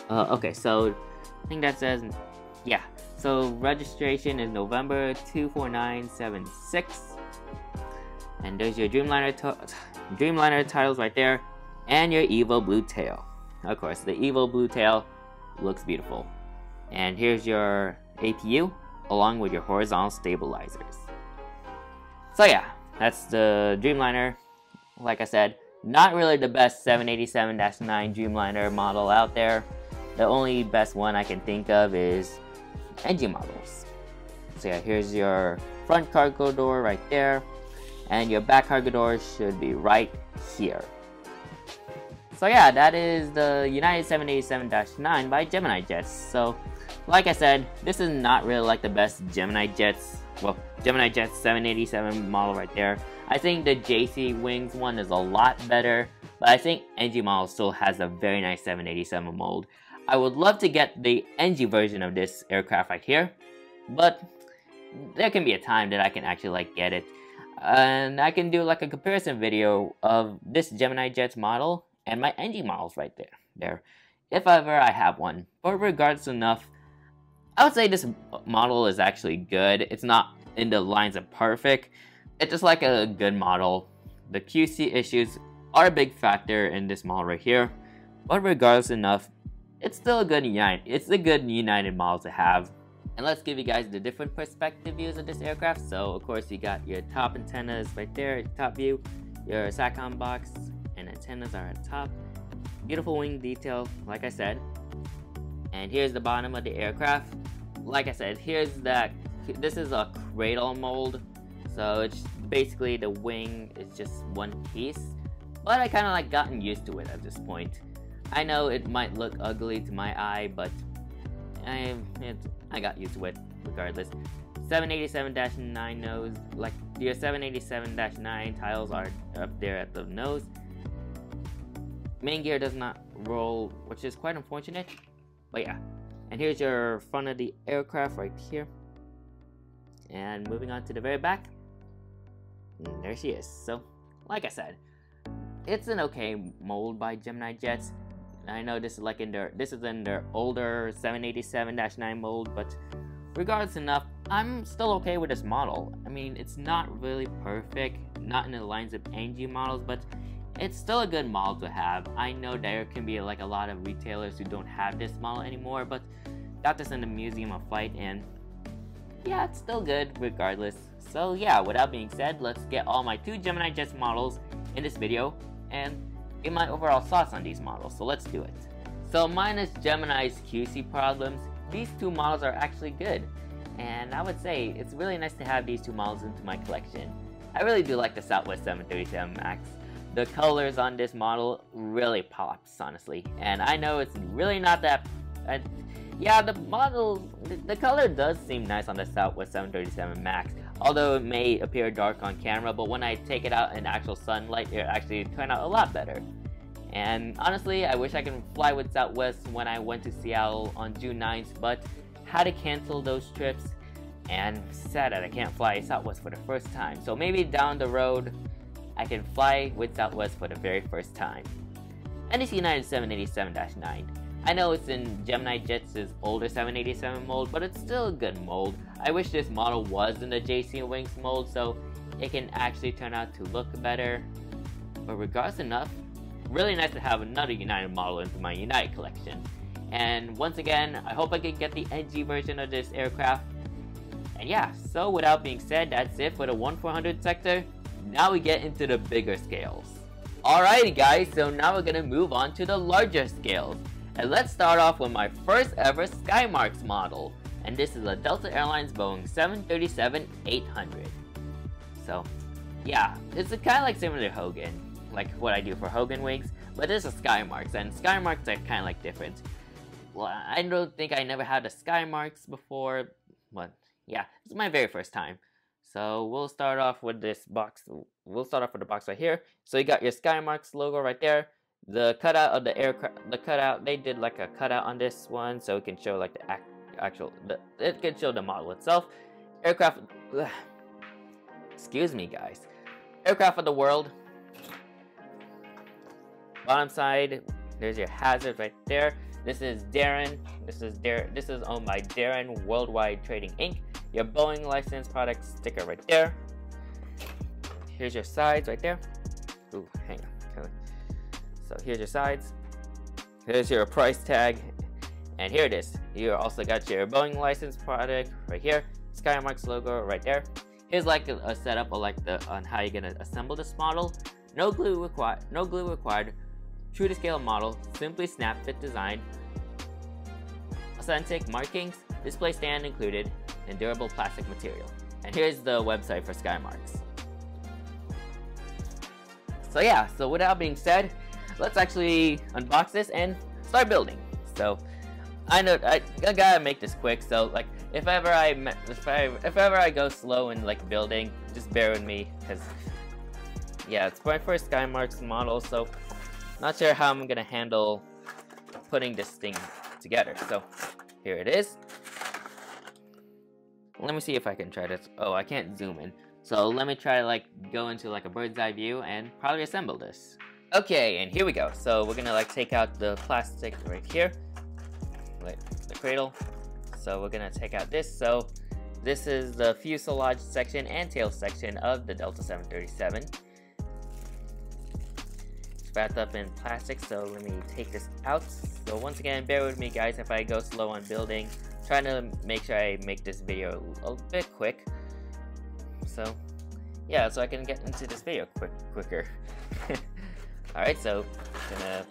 hard. Okay, so I think that says, yeah. So registration is November 24976. And there's your Dreamliner Dreamliner titles right there, and your Evo-Blue tail. Of course, the Evo-Blue tail looks beautiful. And here's your APU, along with your horizontal stabilizers. So yeah, that's the Dreamliner. Like I said, not really the best 787-9 Dreamliner model out there. The only best one I can think of is NG models. So yeah, here's your front cargo door right there, and your back cargo door should be right here. So yeah, that is the United 787-9 by GeminiJets. So like I said, this is not really like the best GeminiJets, well, GeminiJets 787 model right there. I think the JC Wings one is a lot better, but I think NG model still has a very nice 787 mold. I would love to get the NG version of this aircraft right here, but there can be a time that I can actually like get it. And I can do like a comparison video of this GeminiJets model and my NG models right there, if ever I have one. But regardless enough, I would say this model is actually good. It's not in the lines of perfect. It's just like a good model. The QC issues are a big factor in this model right here. But regardless enough, it's still a good United model to have. And let's give you guys the different perspective views of this aircraft. So of course you got your top antennas right there, top view, your SATCOM box and antennas are at top. Beautiful wing detail, like I said. And here's the bottom of the aircraft. Like I said, this is a cradle mold. So it's basically the wing is just one piece. But I kind of like gotten used to it at this point. I know it might look ugly to my eye, but I got used to it regardless. 787-9 nose, like your 787-9 tiles are up there at the nose. Main gear does not roll, which is quite unfortunate, but yeah. And here's your front of the aircraft right here. And moving on to the very back, and there she is. So, like I said, it's an okay mold by GeminiJets. I know this is in their older 787-9 mold, but regardless enough, I'm still okay with this model. I mean, it's not really perfect, not in the lines of NG models, but it's still a good model to have. I know there can be like a lot of retailers who don't have this model anymore, but got this in the Museum of Flight, and yeah, it's still good regardless. So yeah, with that being said, let's get all my two GeminiJets models in this video and get my overall thoughts on these models. So let's do it. So minus Gemini's QC problems, these two models are actually good. And I would say it's really nice to have these two models into my collection. I really do like the Southwest 737 MAX. The colors on this model really pops, honestly. And I know it's really not that... yeah, the color does seem nice on the Southwest 737 MAX. Although it may appear dark on camera, but when I take it out in actual sunlight, it actually turned out a lot better. And honestly, I wish I could fly with Southwest when I went to Seattle on June 9th, but had to cancel those trips, and sad that I can't fly Southwest for the first time. So maybe down the road, I can fly with Southwest for the very first time. And it's United 787-9. I know it's in GeminiJets' older 787 mold, but it's still a good mold. I wish this model was in the JC Wings mold so it can actually turn out to look better. But regardless enough, really nice to have another United model into my United collection. And once again, I hope I can get the NG version of this aircraft. And yeah, so without being said, that's it for the 1/400 sector. Now we get into the bigger scales. Alrighty guys, so now we're gonna move on to the larger scales. And let's start off with my first ever SkyMarks model. And this is a Delta Airlines Boeing 737-800. So, yeah, it's kind of like similar to Hogan, like what I do for Hogan wings, but this is SkyMarks, and SkyMarks are kind of like different. Well, I don't think I never had a SkyMarks before, but yeah, it's my very first time. So we'll start off with this box. We'll start off with the box right here. So you got your SkyMarks logo right there. The cutout of the aircraft, they did like a cutout on this one, so it can show like the it can show the model itself. Aircraft, excuse me guys. Aircraft of the world. Bottom side, there's your hazard right there. This is Daron. This is owned by Daron Worldwide Trading Inc. Your Boeing license product sticker right there. Here's your sides right there. Ooh, hang on. So here's your sides. Here's your price tag. And here it is. You also got your Boeing license product right here. SkyMarks logo right there. Here's like a setup of like on how you're gonna assemble this model. No glue required. No glue required. True to scale model. Simply snap fit design. Authentic markings. Display stand included. And durable plastic material. And here's the website for SkyMarks. So yeah. So with that being said, let's actually unbox this and start building. So I know I gotta make this quick. So like if ever I go slow in like building, just bear with me, because yeah, it's my first SkyMarks model, so not sure how I'm gonna handle putting this thing together. So here it is. Let me see if I can try this. Oh, I can't zoom in. So let me try to like go into like a bird's eye view and probably assemble this. Okay, and here we go. So we're gonna like take out the plastic right here, like the cradle. So we're gonna take out this. So this is the fuselage section and tail section of the Delta 737. It's wrapped up in plastic, so let me take this out. So once again, bear with me guys if I go slow on building. Trying to make sure I make this video a bit quick. So yeah, so I can get into this video quicker. Alright, so gonna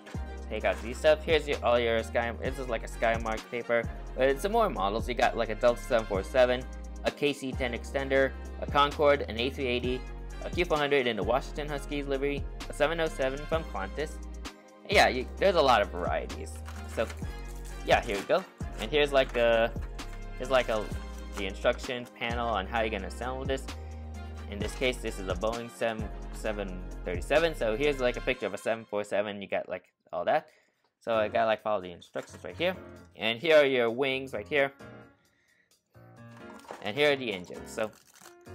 take out these stuff. Here's all your this is like a SkyMarks paper, but it's some more models. You got like a Delta 747, a KC-10 extender, a Concorde, an A380, a Q400 in the Washington Huskies livery, a 707 from Qantas. Yeah, there's a lot of varieties. So yeah, here we go. And here's like the instruction panel on how you're gonna assemble this. In this case, this is a Boeing 737. So here's like a picture of a 747. You got like all that. So I gotta like follow the instructions right here. And here are your wings right here. And here are the engines. So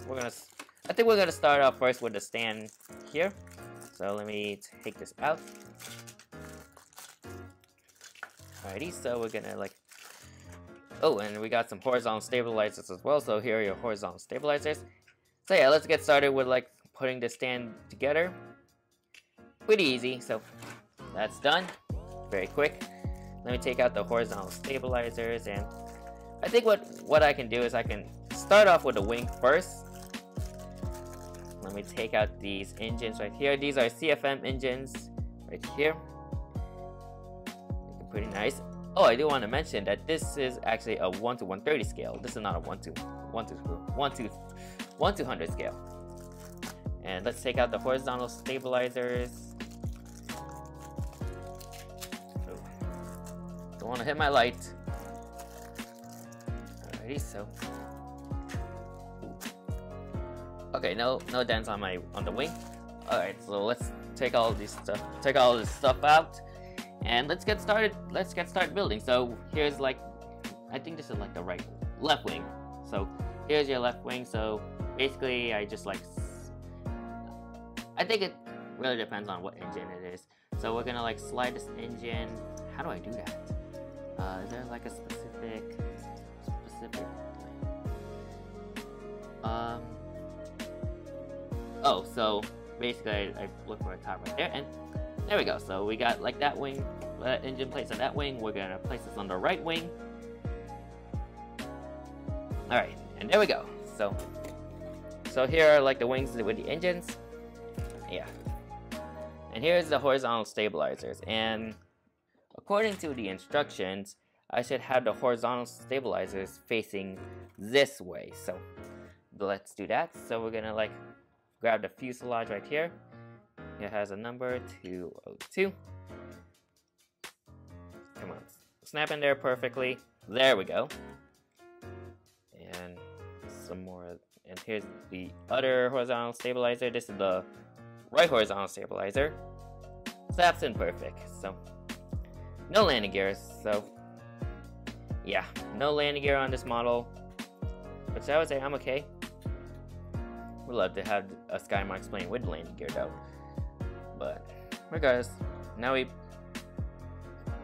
I think we're gonna start off first with the stand here. So let me take this out. Alrighty, so we're gonna like, oh, and we got some horizontal stabilizers as well. So here are your horizontal stabilizers. So yeah, let's get started with like putting the stand together. Pretty easy, so that's done. Very quick. Let me take out the horizontal stabilizers, and I think what I can do is I can start off with the wing first. Let me take out these engines right here. These are CFM engines right here. Looking pretty nice. Oh, I do want to mention that this is actually a 1:130 scale. This is not a 1:100 scale. And let's take out the horizontal stabilizers. Oh, don't want to hit my light. Alrighty, so okay, no dents on the wing. Alright, so let's take all this stuff out. And let's get started. Let's get started building. So here's like, I think this is like the left wing. So here's your left wing. So basically, I think it really depends on what engine it is. So we're gonna like slide this engine. How do I do that? Is there like a specific? Oh, so basically, I look for a top right there, and there we go. So we got like that wing, engine placed on that wing. We're gonna place this on the right wing. All right, and there we go. So here are like the wings with the engines. Yeah. And here's the horizontal stabilizers. And according to the instructions, I should have the horizontal stabilizers facing this way. So let's do that. So we're gonna like grab the fuselage right here. It has a number 202. Come on, snap in there perfectly. There we go. And some more. And here's the other horizontal stabilizer. This is the right horizontal stabilizer. Snaps in perfect. So no landing gears. So yeah, no landing gear on this model, which I would say I'm okay. Would love to have a SkyMarks plane with landing gear though. But regardless, now we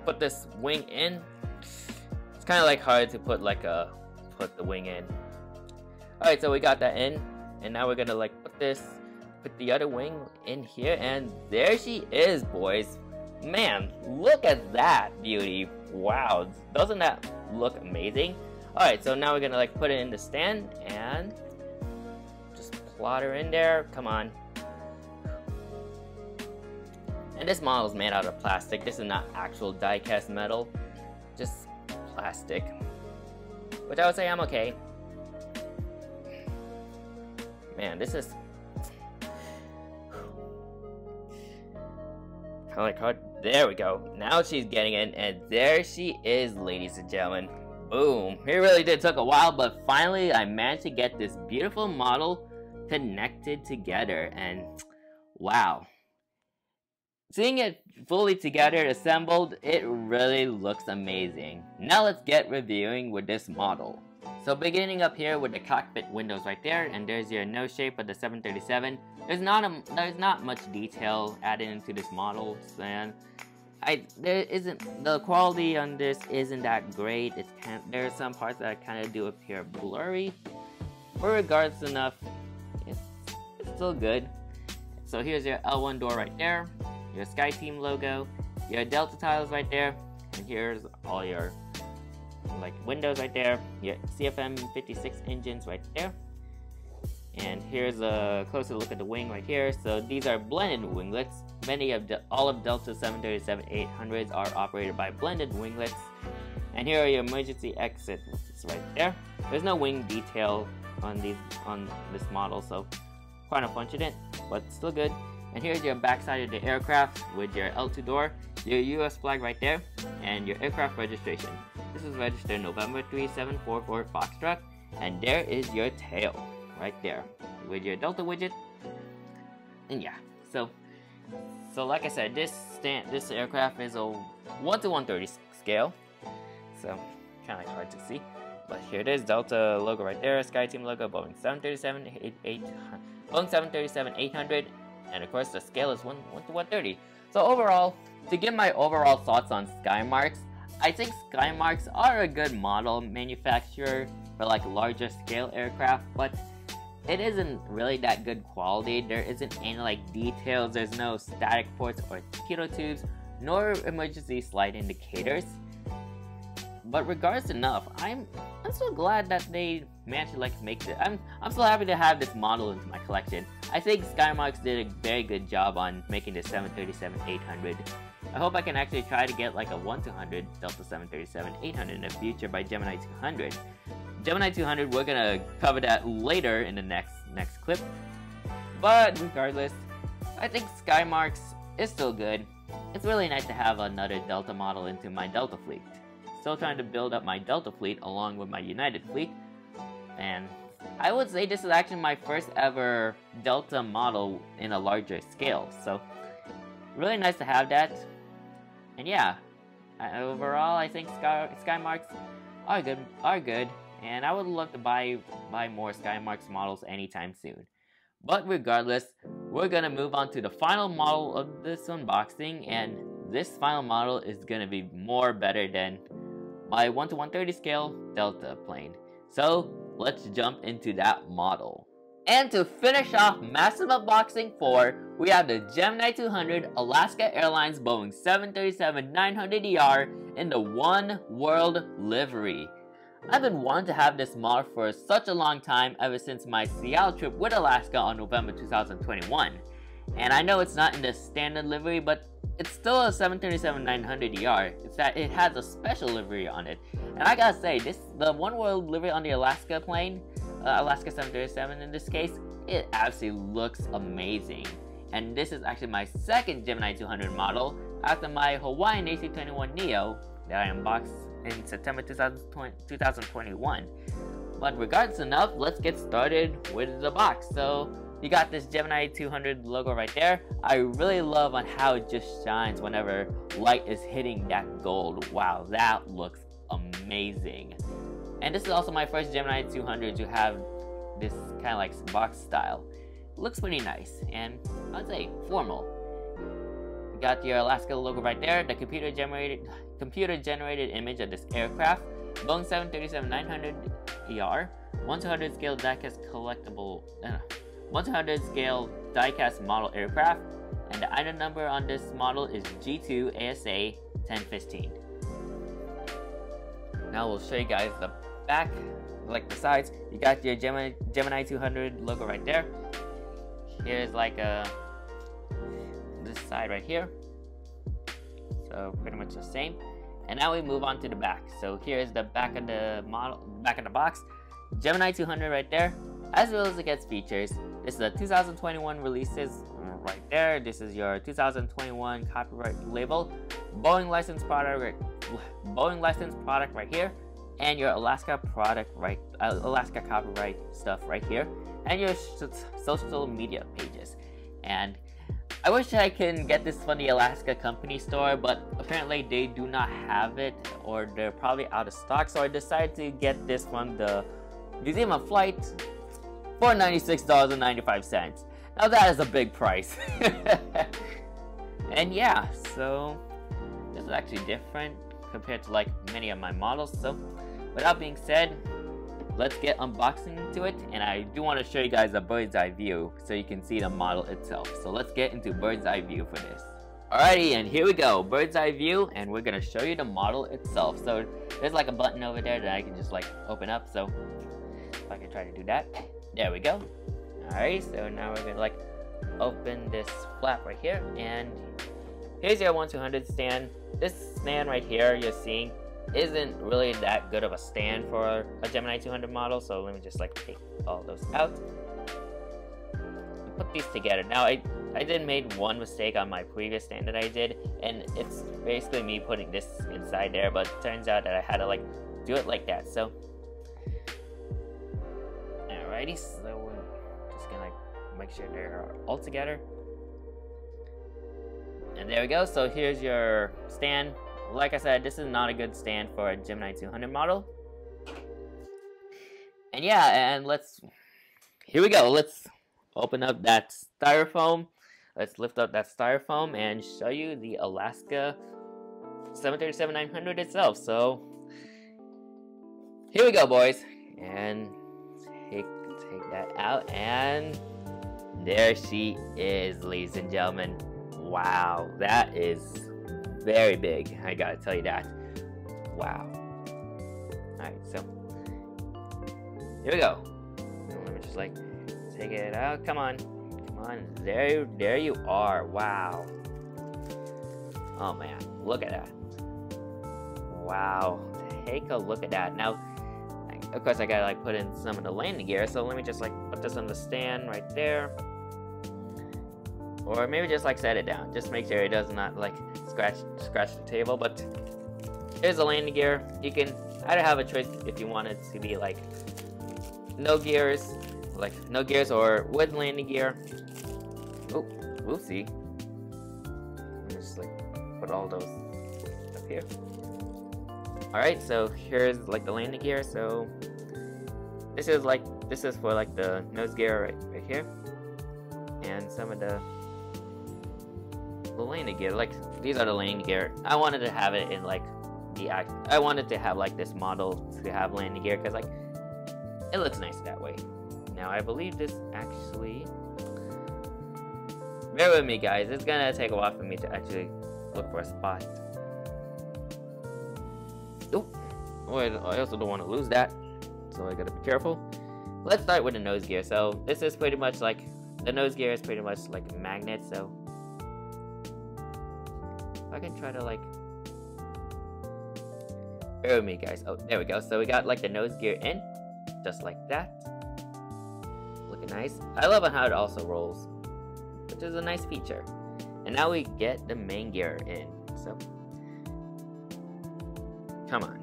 put this wing in. It's kind of like hard to put the wing in. Alright, so we got that in, and now we're gonna like put this put the other wing in here, and there she is, boys. Man, look at that beauty. Wow, doesn't that look amazing? Alright, so now we're gonna like put it in the stand and just plot her in there. Come on. And this model is made out of plastic. This is not actual die-cast metal, just plastic, which I would say I'm okay. Man, this is kind of like hard. There we go. Now she's getting in, and there she is, ladies and gentlemen. Boom. It really did took a while, but finally I managed to get this beautiful model connected together, and wow. Seeing it fully together, assembled, it really looks amazing. Now let's get reviewing with this model. So beginning up here with the cockpit windows right there, and there's your nose shape of the 737. There's not much detail added into this model, and the quality on this isn't that great. There are some parts that kind of do appear blurry, but regardless enough, it's still good. So here's your L1 door right there, your SkyTeam logo, your Delta tiles right there, and here's all your like windows right there, your CFM56 engines right there, and here's a closer look at the wing right here. So these are blended winglets. All of Delta 737-800s are operated by blended winglets, and here are your emergency exits right there. There's no wing detail on this model, so quite unfortunate, but still good. And here's your backside of the aircraft with your L2 door, your US flag right there, and your aircraft registration. This is registered November 3744 Foxtrot, and there is your tail right there with your Delta widget. And yeah, so like I said, this aircraft is a 1:130 scale, so kind of hard to see. But here it is, Delta logo right there, SkyTeam logo, Boeing 737-800, and of course the scale is 1:130. So overall, to give my overall thoughts on SkyMarks, I think SkyMarks are a good model manufacturer for like larger scale aircraft, but it isn't really that good quality. There isn't any like details, there's no static ports or torpedo tubes, nor emergency slide indicators. But regardless enough, I'm so glad that they managed to like make it. I'm so happy to have this model into my collection. I think SkyMarks did a very good job on making the 737-800. I hope I can actually try to get like a 1:200 Delta 737-800 in the future by Gemini 200. Gemini 200, we're gonna cover that later in the next clip. But regardless, I think SkyMarks is still good. It's really nice to have another Delta model into my Delta fleet. Still trying to build up my Delta fleet along with my United fleet, and I would say this is actually my first ever Delta model in a larger scale, so really nice to have that. And yeah, overall I think SkyMarks are good, and I would love to buy more SkyMarks models anytime soon. But regardless, we're gonna move on to the final model of this unboxing, and this final model is gonna be better than my 1:130 scale Delta plane. So let's jump into that model. And to finish off massive unboxing 4, we have the Gemini 200 Alaska Airlines Boeing 737-900ER in the OneWorld livery. I've been wanting to have this model for such a long time, ever since my Seattle trip with Alaska on November 2021. And I know it's not in the standard livery, but it's still a 737-900ER. It's that it has a special livery on it. And I gotta say, the OneWorld livery on the Alaska plane, Alaska 737 in this case, it absolutely looks amazing. And this is actually my second Gemini 200 model after my Hawaiian AC-21neo that I unboxed in September 2021. But regardless enough, let's get started with the box. So you got this Gemini 200 logo right there. I really love on how it just shines whenever light is hitting that gold. Wow, that looks amazing. And this is also my first Gemini 200 to have this kind of like box style. It looks pretty nice, and I'd say formal. You got your Alaska logo right there, the computer generated image of this aircraft, Boeing 737-900ER, 1:200 scale diecast collectible 1/200 scale die-cast model aircraft, and the item number on this model is G2 ASA 1015. Now we'll show you guys the back, like the sides. You got your Gemini 200 logo right there. Here's like this side right here. So pretty much the same. And now we move on to the back. So here's the back of the model, back of the box. Gemini 200 right there, as well as it gets features. This is the 2021 releases right there. This is your 2021 copyright label, Boeing licensed product right here, and your Alaska copyright stuff right here, and your social media pages. And I wish I can get this from the Alaska company store, but apparently they do not have it, or they're probably out of stock. So I decided to get this from the Museum of Flight for $96.95. Now that is a big price. And yeah, so this is actually different compared to like many of my models. So with that being said, let's get unboxing into it, and I do want to show you guys a bird's eye view so you can see the model itself. So let's get into bird's eye view for this. Alrighty, and here we go, bird's eye view, and we're gonna show you the model itself. So there's like a button over there that I can just like open up. So if I can try to do that, there we go. Alright, so now we're gonna like open this flap right here, and here's your 1/200 stand. This stand right here you're seeing isn't really that good of a stand for a Gemini 200 model, so let me just like take all those out and put these together. Now I did made one mistake on my previous stand that I did, and it's basically me putting this inside there, but it turns out that I had to like do it like that. So alrighty, so we're just gonna like make sure they're all together, and there we go. So here's your stand. Like I said, this is not a good stand for a Gemini 200 model. And yeah, and here we go. Let's open up that styrofoam. Let's lift up that styrofoam and show you the Alaska 737-900 itself. So here we go, boys. And take that out, and there she is, ladies and gentlemen. Wow, that is very big, I gotta tell you that. Wow. Alright, so here we go. Let me just like take it out. Come on. There you are. Wow. Oh man, look at that. Wow. Take a look at that. Now, of course I gotta like put in some of the landing gear, so let me just like put this on the stand right there. Or maybe just like set it down. Just make sure it does not like scratch the table. But here's the landing gear. You can either have a choice if you want it to be like no gears or with landing gear. Oh, whoopsie. Let me just like put all those up here. Alright, so here's like the landing gear. So this is for like the nose gear right here. And some of the landing gear, like these are the landing gear. I wanted to have it in like I wanted to have like this model to have landing gear because like it looks nice that way. Now I believe this actually, bear with me guys, it's gonna take a while for me to actually look for a spot. Oh, I also don't want to lose that, so I gotta be careful. Let's start with the nose gear. So this is pretty much like, the nose gear is pretty much like a magnet. So I can try to like, bear with me guys. Oh, there we go. So we got like the nose gear in, just like that. Looking nice. I love how it also rolls, which is a nice feature. And now we get the main gear in. So come on.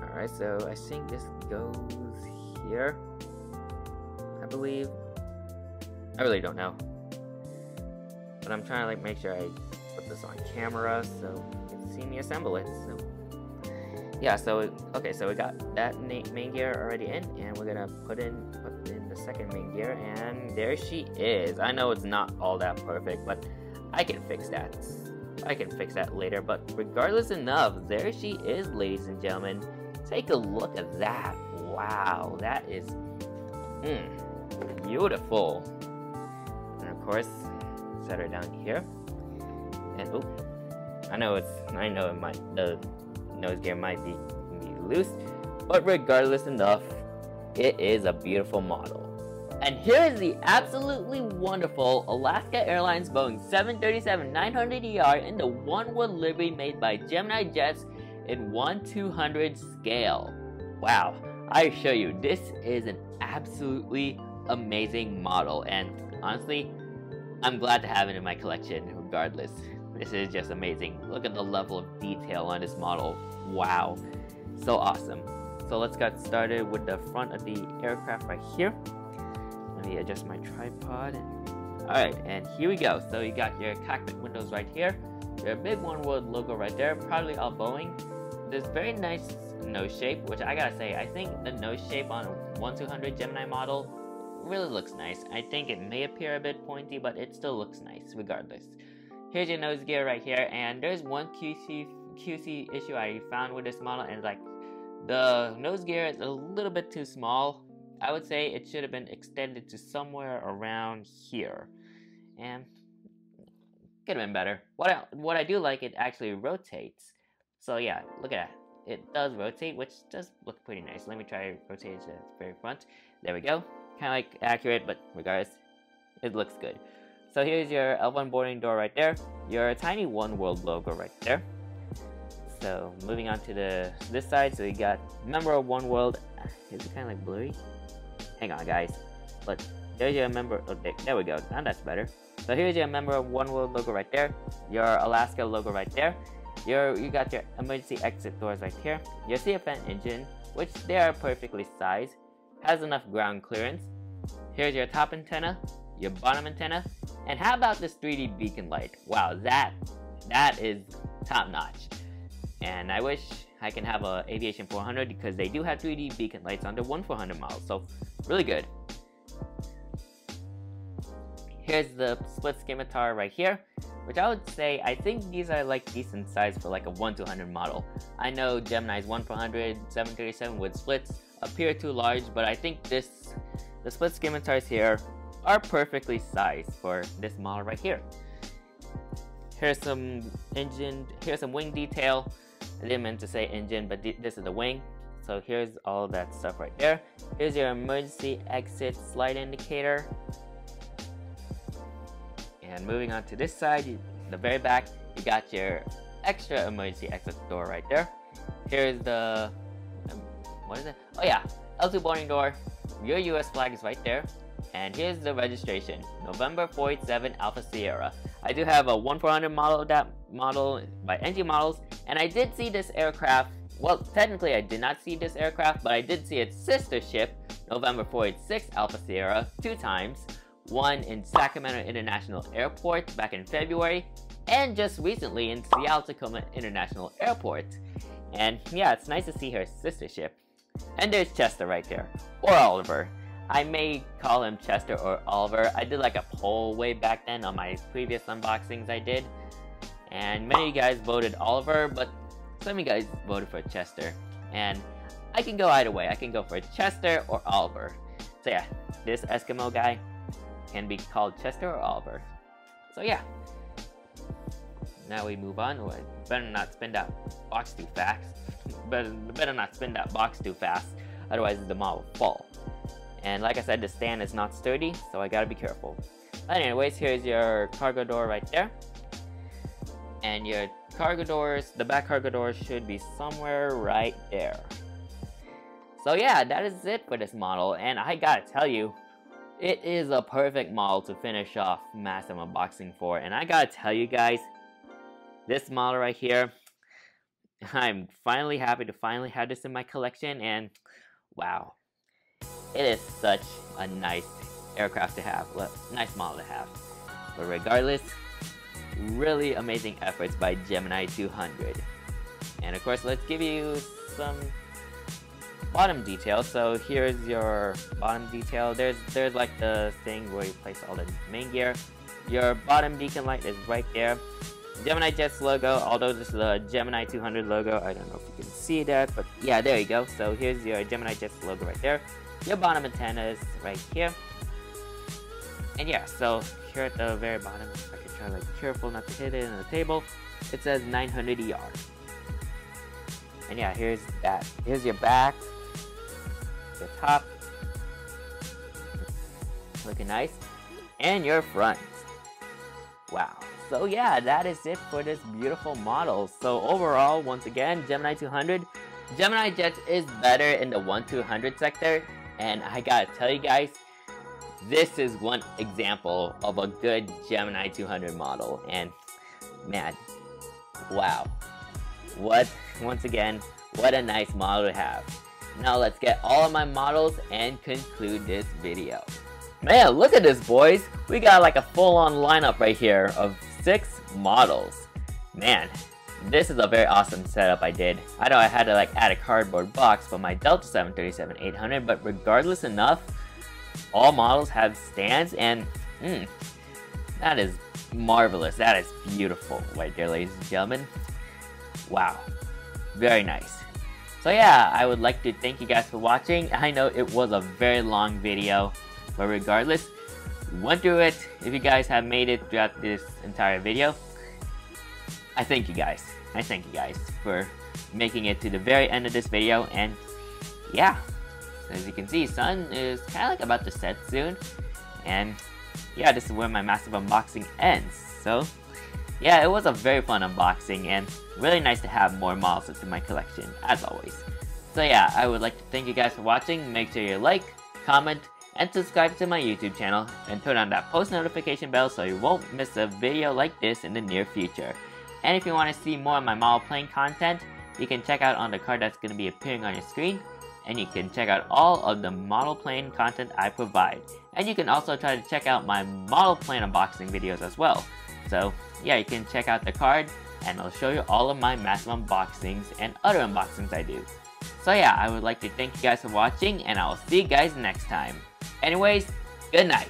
Alright, so I think this goes here, I believe. I really don't know, but I'm trying to like make sure I put this on camera so you can see me assemble it. So yeah, so okay, so we got that main gear already in, and we're gonna put in the second main gear, and there she is. I know it's not all that perfect, but I can fix that. I can fix that later, but regardless enough, there she is, ladies and gentlemen. Take a look at that. Wow, that is beautiful. course, set her down here. And oh, I know the nose gear might be loose, but regardless enough, it is a beautiful model. And here is the absolutely wonderful Alaska Airlines Boeing 737-900ER in the OneWorld livery made by GeminiJets in 1/200 scale. Wow, I assure you, this is an absolutely amazing model, and honestly, I'm glad to have it in my collection regardless. This is just amazing. Look at the level of detail on this model. Wow, so awesome. So let's get started with the front of the aircraft right here. Let me adjust my tripod. Alright, and here we go. So you got your cockpit windows right here, your big OneWorld logo right there, probably all Boeing. This very nice nose shape, which I gotta say, I think the nose shape on a 1/200 Gemini model really looks nice. I think it may appear a bit pointy, but it still looks nice regardless. Here's your nose gear right here, and there's one QC issue I found with this model, and like the nose gear is a little bit too small. I would say it should have been extended to somewhere around here, and could have been better. What I do like, it actually rotates. So yeah, look at that. It does rotate, which does look pretty nice. Let me try rotating to the very front. There we go. Kind of like accurate, but regardless, it looks good. So here's your L1 boarding door right there. Your tiny OneWorld logo right there. So moving on to this side, so you got member of OneWorld. Is it kind of like blurry? Hang on, guys. But there's your member. Oh, there we go. Now that's better. So here's your member of OneWorld logo right there. Your Alaska logo right there. You got your emergency exit doors right here. Your CFN engine, which they are perfectly sized, has enough ground clearance. Here's your top antenna, your bottom antenna, and how about this 3D beacon light? Wow, that is top notch. And I wish I can have a Aviation 400 because they do have 3D beacon lights on their 1/400 model, so really good. Here's the split scimitar right here, which I would say, I think these are like decent size for like a 1/200 model. I know Gemini's 1/400, 737 with splits appear too large, but I think the split scimitars here are perfectly sized for this model right here. Here's some wing detail. I didn't mean to say engine, but this is the wing. So here's all that stuff right there. Here's your emergency exit slide indicator. And moving on to this side, the very back, you got your extra emergency exit door right there. Here's the, what is it? Oh yeah, L2 boarding door. Your US flag is right there. And here's the registration, November 487 Alpha Sierra. I do have a 1/400 model of that model by NG Models, and I did see this aircraft. Well, technically I did not see this aircraft, but I did see its sister ship, November 486 Alpha Sierra, 2 times. One in Sacramento International Airport back in February, and just recently in Seattle Tacoma International Airport. And yeah, it's nice to see her sister ship. And there's Chester right there, or Oliver. I may call him Chester or Oliver. I did like a poll way back then on my previous unboxings I did, and many of you guys voted Oliver, but some of you guys voted for Chester. And I can go either way. I can go for Chester or Oliver. So yeah, this Eskimo guy can be called Chester or Oliver. So yeah. Now we move on. Oh, I better not spin that box too fast. better not spin that box too fast. Otherwise the model will fall. And like I said, the stand is not sturdy, so I gotta be careful. But anyways, here's your cargo door right there. And your cargo doors, the back cargo doors should be somewhere right there. So yeah, that is it for this model. And I gotta tell you, it is a perfect model to finish off massive unboxing for. And I gotta tell you guys, this model right here, I'm finally happy to finally have this in my collection. And wow, it is such a nice aircraft to have, well, nice model to have. But regardless, really amazing efforts by Gemini 200. And of course, let's give you some bottom detail. So here's your bottom detail. There's like the thing where you place all the main gear. Your bottom beacon light is right there. GeminiJets logo, although this is a Gemini 200 logo, I don't know if you can see that, but yeah, there you go. So here's your GeminiJets logo right there. Your bottom antenna is right here. And yeah, so here at the very bottom, if I can try like careful not to hit it on the table, it says 900 ER. And yeah, here's that. Here's your back, your top, looking nice, and your front. Wow. So yeah, that is it for this beautiful model. So overall, once again, Gemini 200, GeminiJets is better in the 1-200 sector, and I gotta tell you guys, this is one example of a good Gemini 200 model, and man, wow, once again, what a nice model to have. Now let's get all of my models and conclude this video. Man, look at this, boys. We got like a full-on lineup right here of 6 models. Man, this is a very awesome setup I did. I know I had to like add a cardboard box for my Delta 737-800, but regardless enough, all models have stands, and that is marvelous. That is beautiful right there, ladies and gentlemen. Wow, very nice. So yeah, I would like to thank you guys for watching. I know it was a very long video, but regardless, went through it. If you guys have made it throughout this entire video, I thank you guys. I thank you guys for making it to the very end of this video. And yeah, as you can see, sun is kind of like about to set soon. And yeah, this is where my massive unboxing ends. So yeah, it was a very fun unboxing and really nice to have more models into my collection, as always. So yeah, I would like to thank you guys for watching. Make sure you like, comment, and subscribe to my YouTube channel, and turn on that post notification bell so you won't miss a video like this in the near future. And if you want to see more of my model plane content, you can check out on the card that's going to be appearing on your screen, and you can check out all of the model plane content I provide. And you can also try to check out my model plane unboxing videos as well. So yeah, you can check out the card, and I'll show you all of my massive unboxings and other unboxings I do. So yeah, I would like to thank you guys for watching, and I will see you guys next time. Anyways, good night.